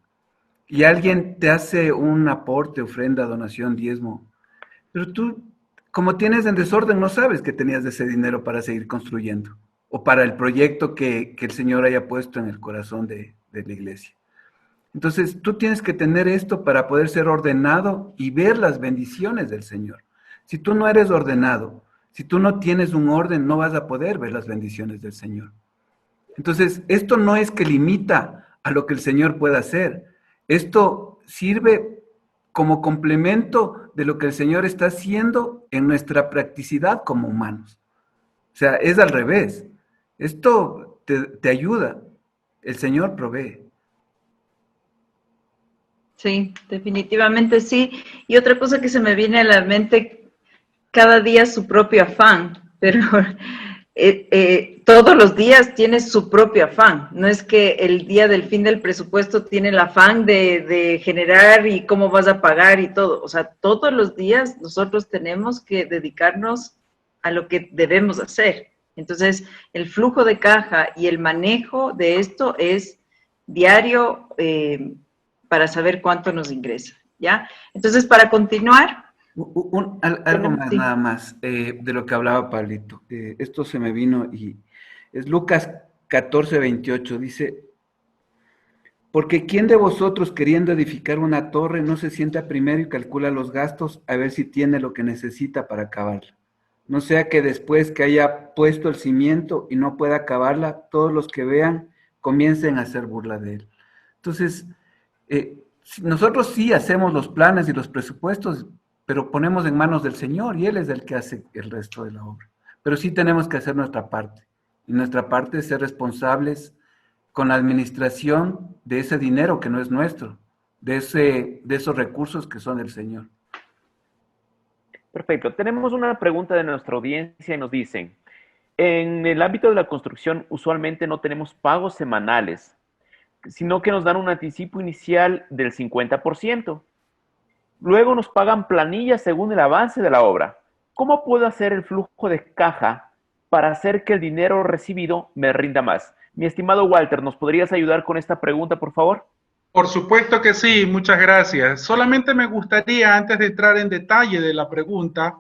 y alguien te hace un aporte, ofrenda, donación, diezmo, pero tú, como tienes en desorden, no sabes que tenías ese dinero para seguir construyendo o para el proyecto que el Señor haya puesto en el corazón de la iglesia. Entonces, tú tienes que tener esto para poder ser ordenado y ver las bendiciones del Señor. Si tú no eres ordenado, si tú no tienes un orden, no vas a poder ver las bendiciones del Señor. Entonces, esto no es que limita a lo que el Señor pueda hacer. Esto sirve como complemento de lo que el Señor está haciendo en nuestra practicidad como humanos. O sea, es al revés. Esto te ayuda. El Señor provee. Sí, definitivamente sí. Y otra cosa que se me viene a la mente, cada día su propio afán, pero todos los días tiene su propio afán. No es que el día del fin del presupuesto tiene el afán de generar y cómo vas a pagar y todo. O sea, todos los días nosotros tenemos que dedicarnos a lo que debemos hacer. Entonces, el flujo de caja y el manejo de esto es diario para saber cuánto nos ingresa, ¿ya? Entonces, para continuar... Algo más, nada más, de lo que hablaba Pablito. Esto se me vino y es Lucas 14:28, dice, porque ¿quién de vosotros queriendo edificar una torre no se sienta primero y calcula los gastos a ver si tiene lo que necesita para acabarla? No sea que después que haya puesto el cimiento y no pueda acabarla, todos los que vean comiencen a hacer burla de él. Entonces, nosotros sí hacemos los planes y los presupuestos, pero ponemos en manos del Señor y Él es el que hace el resto de la obra. Pero sí tenemos que hacer nuestra parte. Y nuestra parte es ser responsables con la administración de ese dinero que no es nuestro, de esos recursos que son del Señor. Perfecto. Tenemos una pregunta de nuestra audiencia y nos dicen, en el ámbito de la construcción usualmente no tenemos pagos semanales, sino que nos dan un anticipo inicial del 50%. Luego nos pagan planillas según el avance de la obra. ¿Cómo puedo hacer el flujo de caja para hacer que el dinero recibido me rinda más? Mi estimado Walter, ¿nos podrías ayudar con esta pregunta, por favor? Por supuesto que sí, muchas gracias. Solamente me gustaría, antes de entrar en detalle de la pregunta,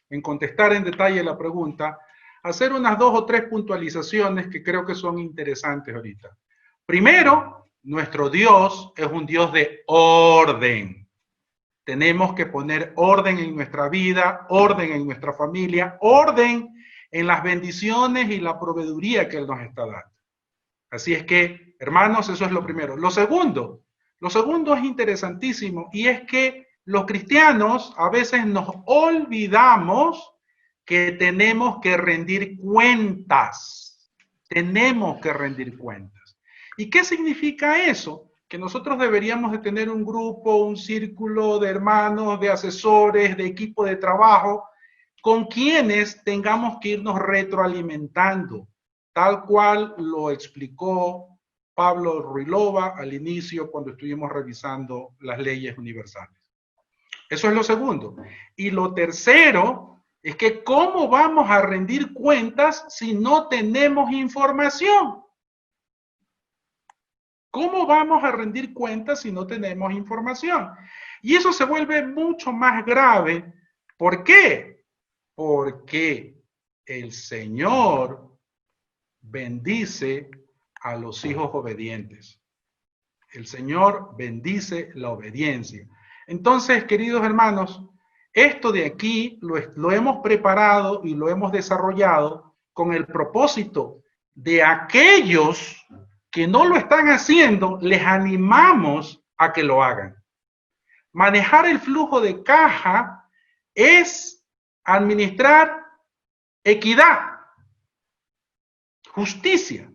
en contestar en detalle la pregunta, hacer unas 2 o 3 puntualizaciones que creo que son interesantes ahorita. Primero, nuestro Dios es un Dios de orden. Tenemos que poner orden en nuestra vida, orden en nuestra familia, orden en las bendiciones y la proveeduría que Él nos está dando. Así es que, hermanos, eso es lo primero. Lo segundo es interesantísimo y es que los cristianos a veces nos olvidamos que tenemos que rendir cuentas. Tenemos que rendir cuentas. ¿Y qué significa eso? Que nosotros deberíamos de tener un grupo, un círculo de hermanos, de asesores, de equipo de trabajo, con quienes tengamos que irnos retroalimentando, tal cual lo explicó Pablo Ruilova al inicio cuando estuvimos revisando las leyes universales. Eso es lo segundo. Y lo tercero es que ¿cómo vamos a rendir cuentas si no tenemos información? ¿Cómo vamos a rendir cuentas si no tenemos información? Y eso se vuelve mucho más grave. ¿Por qué? Porque el Señor bendice a los hijos obedientes. El Señor bendice la obediencia. Entonces, queridos hermanos, esto de aquí lo hemos preparado y lo hemos desarrollado con el propósito de aquellos que no lo están haciendo, les animamos a que lo hagan. Manejar el flujo de caja es administrar equidad, justicia.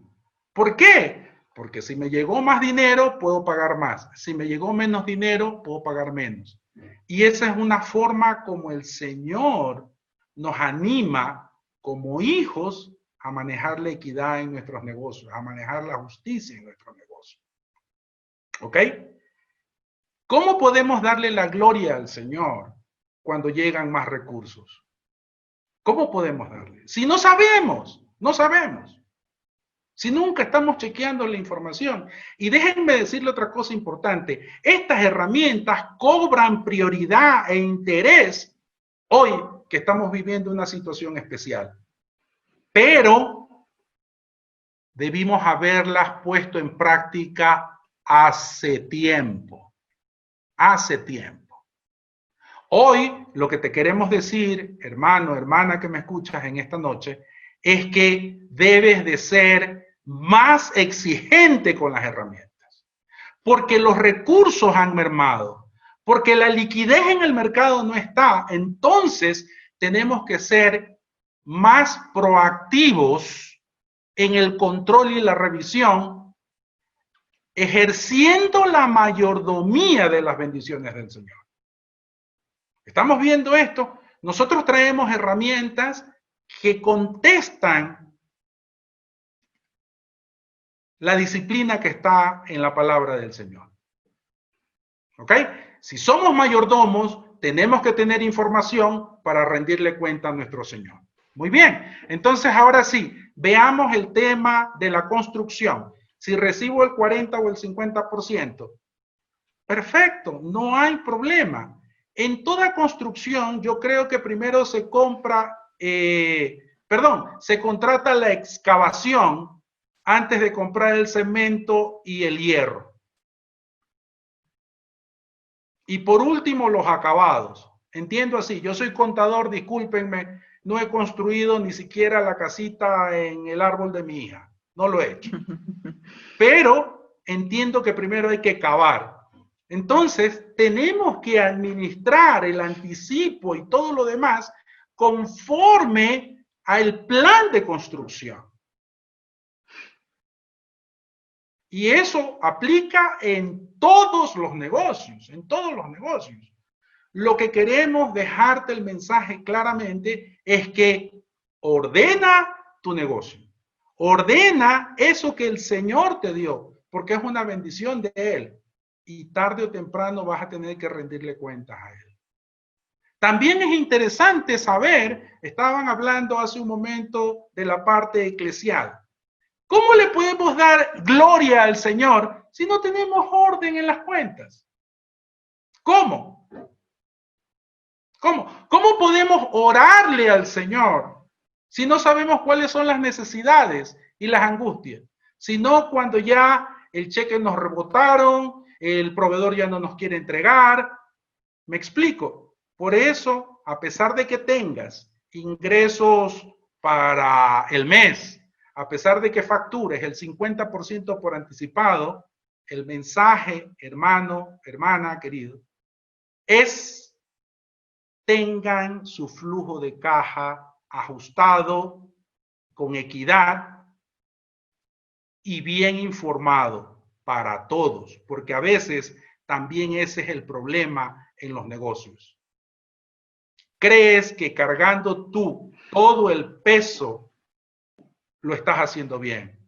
¿Por qué? Porque si me llegó más dinero, puedo pagar más. Si me llegó menos dinero, puedo pagar menos. Y esa es una forma como el Señor nos anima como hijos a manejar la equidad en nuestros negocios, a manejar la justicia en nuestros negocios. ¿Ok? ¿Cómo podemos darle la gloria al Señor cuando llegan más recursos? ¿Cómo podemos darle? Si no sabemos, no sabemos. Si nunca estamos chequeando la información. Y déjenme decirle otra cosa importante. Estas herramientas cobran prioridad e interés hoy que estamos viviendo una situación especial. Pero debimos haberlas puesto en práctica hace tiempo. Hace tiempo. Hoy lo que te queremos decir, hermano, hermana que me escuchas en esta noche, es que debes de ser más exigente con las herramientas. Porque los recursos han mermado. Porque la liquidez en el mercado no está. Entonces tenemos que ser más proactivos en el control y la revisión, ejerciendo la mayordomía de las bendiciones del Señor. ¿Estamos viendo esto? Nosotros traemos herramientas que contestan la disciplina que está en la palabra del Señor. ¿Ok? Si somos mayordomos, tenemos que tener información para rendirle cuenta a nuestro Señor. Muy bien, entonces ahora sí, veamos el tema de la construcción. Si recibo el 40 o el 50%, perfecto, no hay problema. En toda construcción, yo creo que primero se contrata la excavación antes de comprar el cemento y el hierro. Y por último, los acabados. Entiendo así, yo soy contador, discúlpenme, no he construido ni siquiera la casita en el árbol de mi hija. No lo he hecho. Pero entiendo que primero hay que cavar. Entonces, tenemos que administrar el anticipo y todo lo demás conforme al plan de construcción. Y eso aplica en todos los negocios, en todos los negocios. Lo que queremos dejarte el mensaje claramente es que ordena tu negocio. Ordena eso que el Señor te dio, porque es una bendición de Él. Y tarde o temprano vas a tener que rendirle cuentas a Él. También es interesante saber, estaban hablando hace un momento de la parte eclesial. ¿Cómo le podemos dar gloria al Señor si no tenemos orden en las cuentas? ¿Cómo? ¿Cómo podemos orarle al Señor si no sabemos cuáles son las necesidades y las angustias? Sino cuando ya el cheque nos rebotaron, el proveedor ya no nos quiere entregar. ¿Me explico? Por eso, a pesar de que tengas ingresos para el mes, a pesar de que factures el 50% por anticipado, el mensaje, hermano, hermana, querido, es: tengan su flujo de caja ajustado, con equidad y bien informado para todos, porque a veces también ese es el problema en los negocios. Crees que cargando tú todo el peso lo estás haciendo bien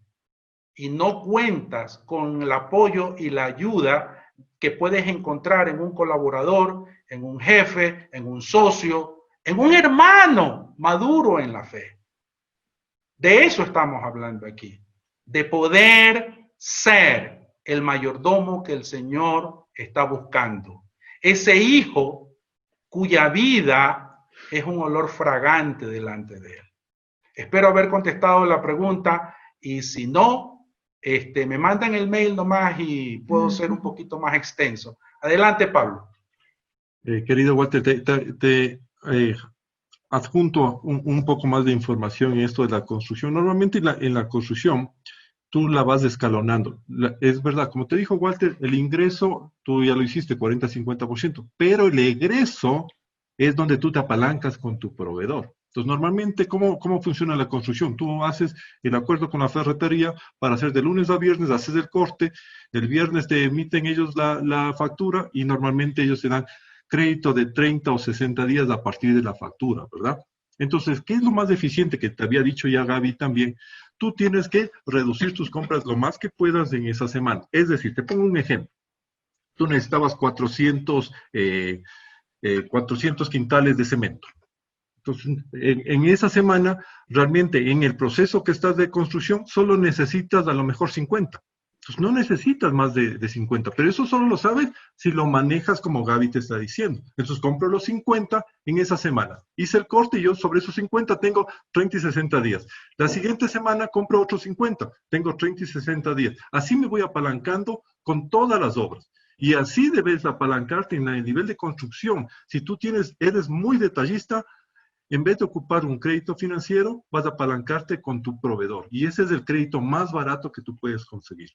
y no cuentas con el apoyo y la ayuda que puedes encontrar en un colaborador, en un jefe, en un socio, en un hermano maduro en la fe. De eso estamos hablando aquí, de poder ser el mayordomo que el Señor está buscando. Ese hijo cuya vida es un olor fragante delante de Él. Espero haber contestado la pregunta y si no, me mandan el mail nomás y puedo ser un poquito más extenso. Adelante, Pablo. Querido Walter, te adjunto un poco más de información en esto de la construcción. Normalmente en la construcción tú la vas escalonando. Es verdad, como te dijo Walter, el ingreso tú ya lo hiciste 40-50%, pero el egreso es donde tú te apalancas con tu proveedor. Entonces, normalmente, ¿cómo funciona la construcción? Tú haces el acuerdo con la ferretería para hacer de lunes a viernes, haces el corte, el viernes te emiten ellos la factura y normalmente ellos te dan crédito de 30 o 60 días a partir de la factura, ¿verdad? Entonces, ¿qué es lo más eficiente que te había dicho ya Gaby también? Tú tienes que reducir tus compras lo más que puedas en esa semana. Es decir, te pongo un ejemplo. Tú necesitabas 400 quintales de cemento. Entonces, en esa semana, realmente en el proceso que estás de construcción, solo necesitas a lo mejor 50. Entonces, no necesitas más de 50, pero eso solo lo sabes si lo manejas como Gaby te está diciendo. Entonces, compro los 50 en esa semana. Hice el corte y yo sobre esos 50 tengo 30 y 60 días. La siguiente semana compro otros 50, tengo 30 y 60 días. Así me voy apalancando con todas las obras. Y así debes apalancarte en el nivel de construcción. Si tú eres muy detallista, en vez de ocupar un crédito financiero, vas a apalancarte con tu proveedor. Y ese es el crédito más barato que tú puedes conseguir.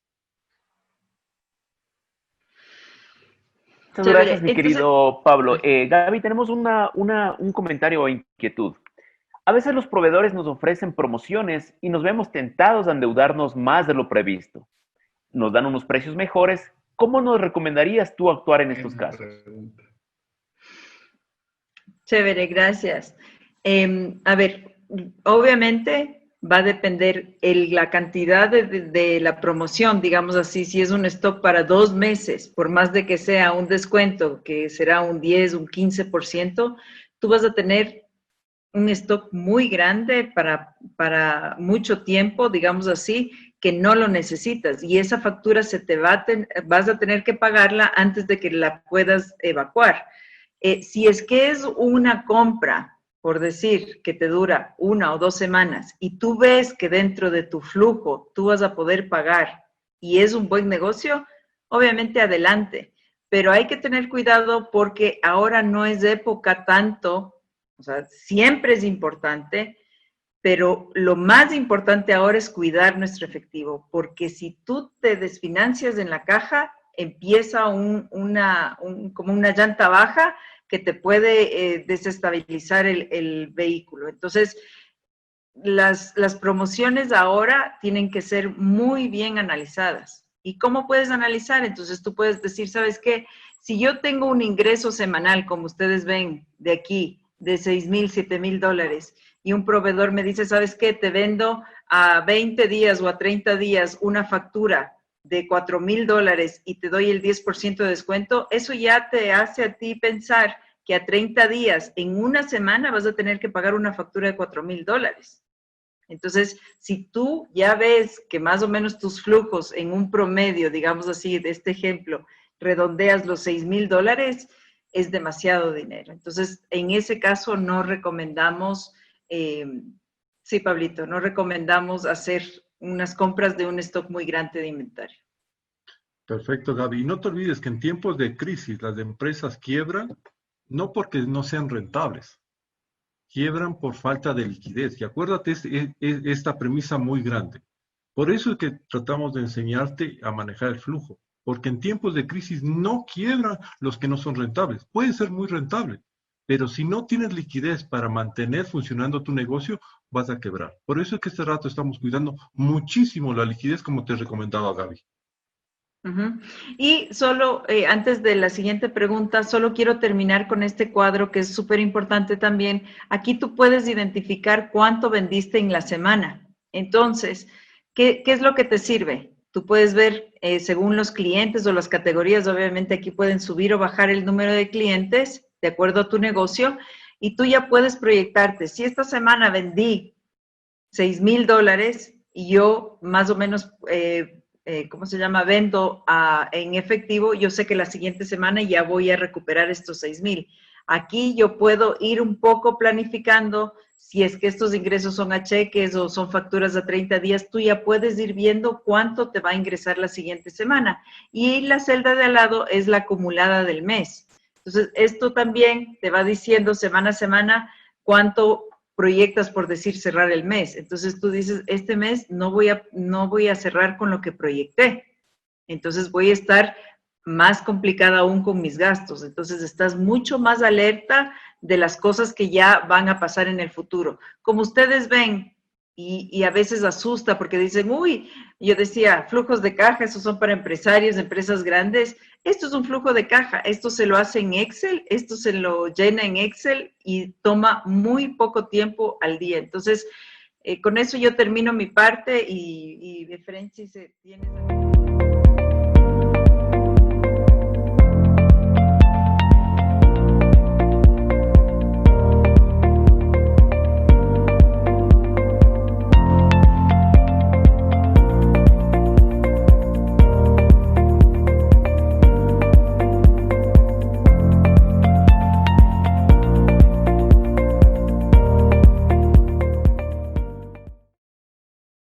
Muchas gracias, mi querido Pablo. Gaby, tenemos un comentario o inquietud. A veces los proveedores nos ofrecen promociones y nos vemos tentados a endeudarnos más de lo previsto. Nos dan unos precios mejores. ¿Cómo nos recomendarías tú actuar en estos casos? Chévere, gracias. A ver, obviamente va a depender la cantidad de la promoción, digamos así, si es un stock para 2 meses, por más de que sea un descuento, que será un 10, un 15%, tú vas a tener un stock muy grande para mucho tiempo, digamos así, que no lo necesitas. Y esa factura vas a tener que pagarla antes de que la puedas evacuar. Si es que es una compra, por decir, que te dura 1 o 2 semanas y tú ves que dentro de tu flujo tú vas a poder pagar y es un buen negocio, obviamente adelante. Pero hay que tener cuidado porque ahora no es época tanto, o sea, siempre es importante, pero lo más importante ahora es cuidar nuestro efectivo, porque si tú te desfinancias en la caja, empieza como una llanta baja que te puede desestabilizar el vehículo. Entonces, las promociones ahora tienen que ser muy bien analizadas. ¿Y cómo puedes analizar? Entonces, tú puedes decir, ¿sabes qué? Si yo tengo un ingreso semanal, como ustedes ven de aquí, de $6,000, $7,000, y un proveedor me dice, ¿sabes qué? Te vendo a 20 días o a 30 días una factura de $4,000 y te doy el 10% de descuento, eso ya te hace a ti pensar que a 30 días, en una semana, vas a tener que pagar una factura de $4,000. Entonces, si tú ya ves que más o menos tus flujos en un promedio, digamos así, de este ejemplo, redondeas los $6,000, es demasiado dinero. Entonces, en ese caso no recomendamos, sí, Pablito, no recomendamos hacer unas compras de un stock muy grande de inventario. Perfecto, Gaby. Y no te olvides que en tiempos de crisis las empresas quiebran no porque no sean rentables, quiebran por falta de liquidez. Y acuérdate esta premisa muy grande. Por eso es que tratamos de enseñarte a manejar el flujo, porque en tiempos de crisis no quiebran los que no son rentables. Puede ser muy rentable, pero si no tienes liquidez para mantener funcionando tu negocio, vas a quebrar. Por eso es que este rato estamos cuidando muchísimo la liquidez, como te recomendaba Gaby. Y solo, antes de la siguiente pregunta, solo quiero terminar con este cuadro que es súper importante también. Aquí tú puedes identificar cuánto vendiste en la semana. Entonces, ¿qué es lo que te sirve? Tú puedes ver, según los clientes o las categorías, obviamente aquí pueden subir o bajar el número de clientes de acuerdo a tu negocio y tú ya puedes proyectarte. Si esta semana vendí $6,000 y yo más o menos... ¿cómo se llama? Vendo en efectivo, yo sé que la siguiente semana ya voy a recuperar estos 6,000. Aquí yo puedo ir un poco planificando, si es que estos ingresos son a cheques o son facturas a 30 días, tú ya puedes ir viendo cuánto te va a ingresar la siguiente semana. Y la celda de al lado es la acumulada del mes. Entonces, esto también te va diciendo semana a semana cuánto proyectas, por decir, cerrar el mes. Entonces tú dices, este mes no voy a cerrar con lo que proyecté. Entonces voy a estar más complicada aún con mis gastos. Entonces estás mucho más alerta de las cosas que ya van a pasar en el futuro. Como ustedes ven, y a veces asusta porque dicen, uy, yo decía, flujos de caja, esos son para empresarios, empresas grandes. Esto es un flujo de caja, esto se lo hace en Excel, esto se lo llena en Excel y toma muy poco tiempo al día. Entonces, con eso yo termino mi parte y Efren, si tienes...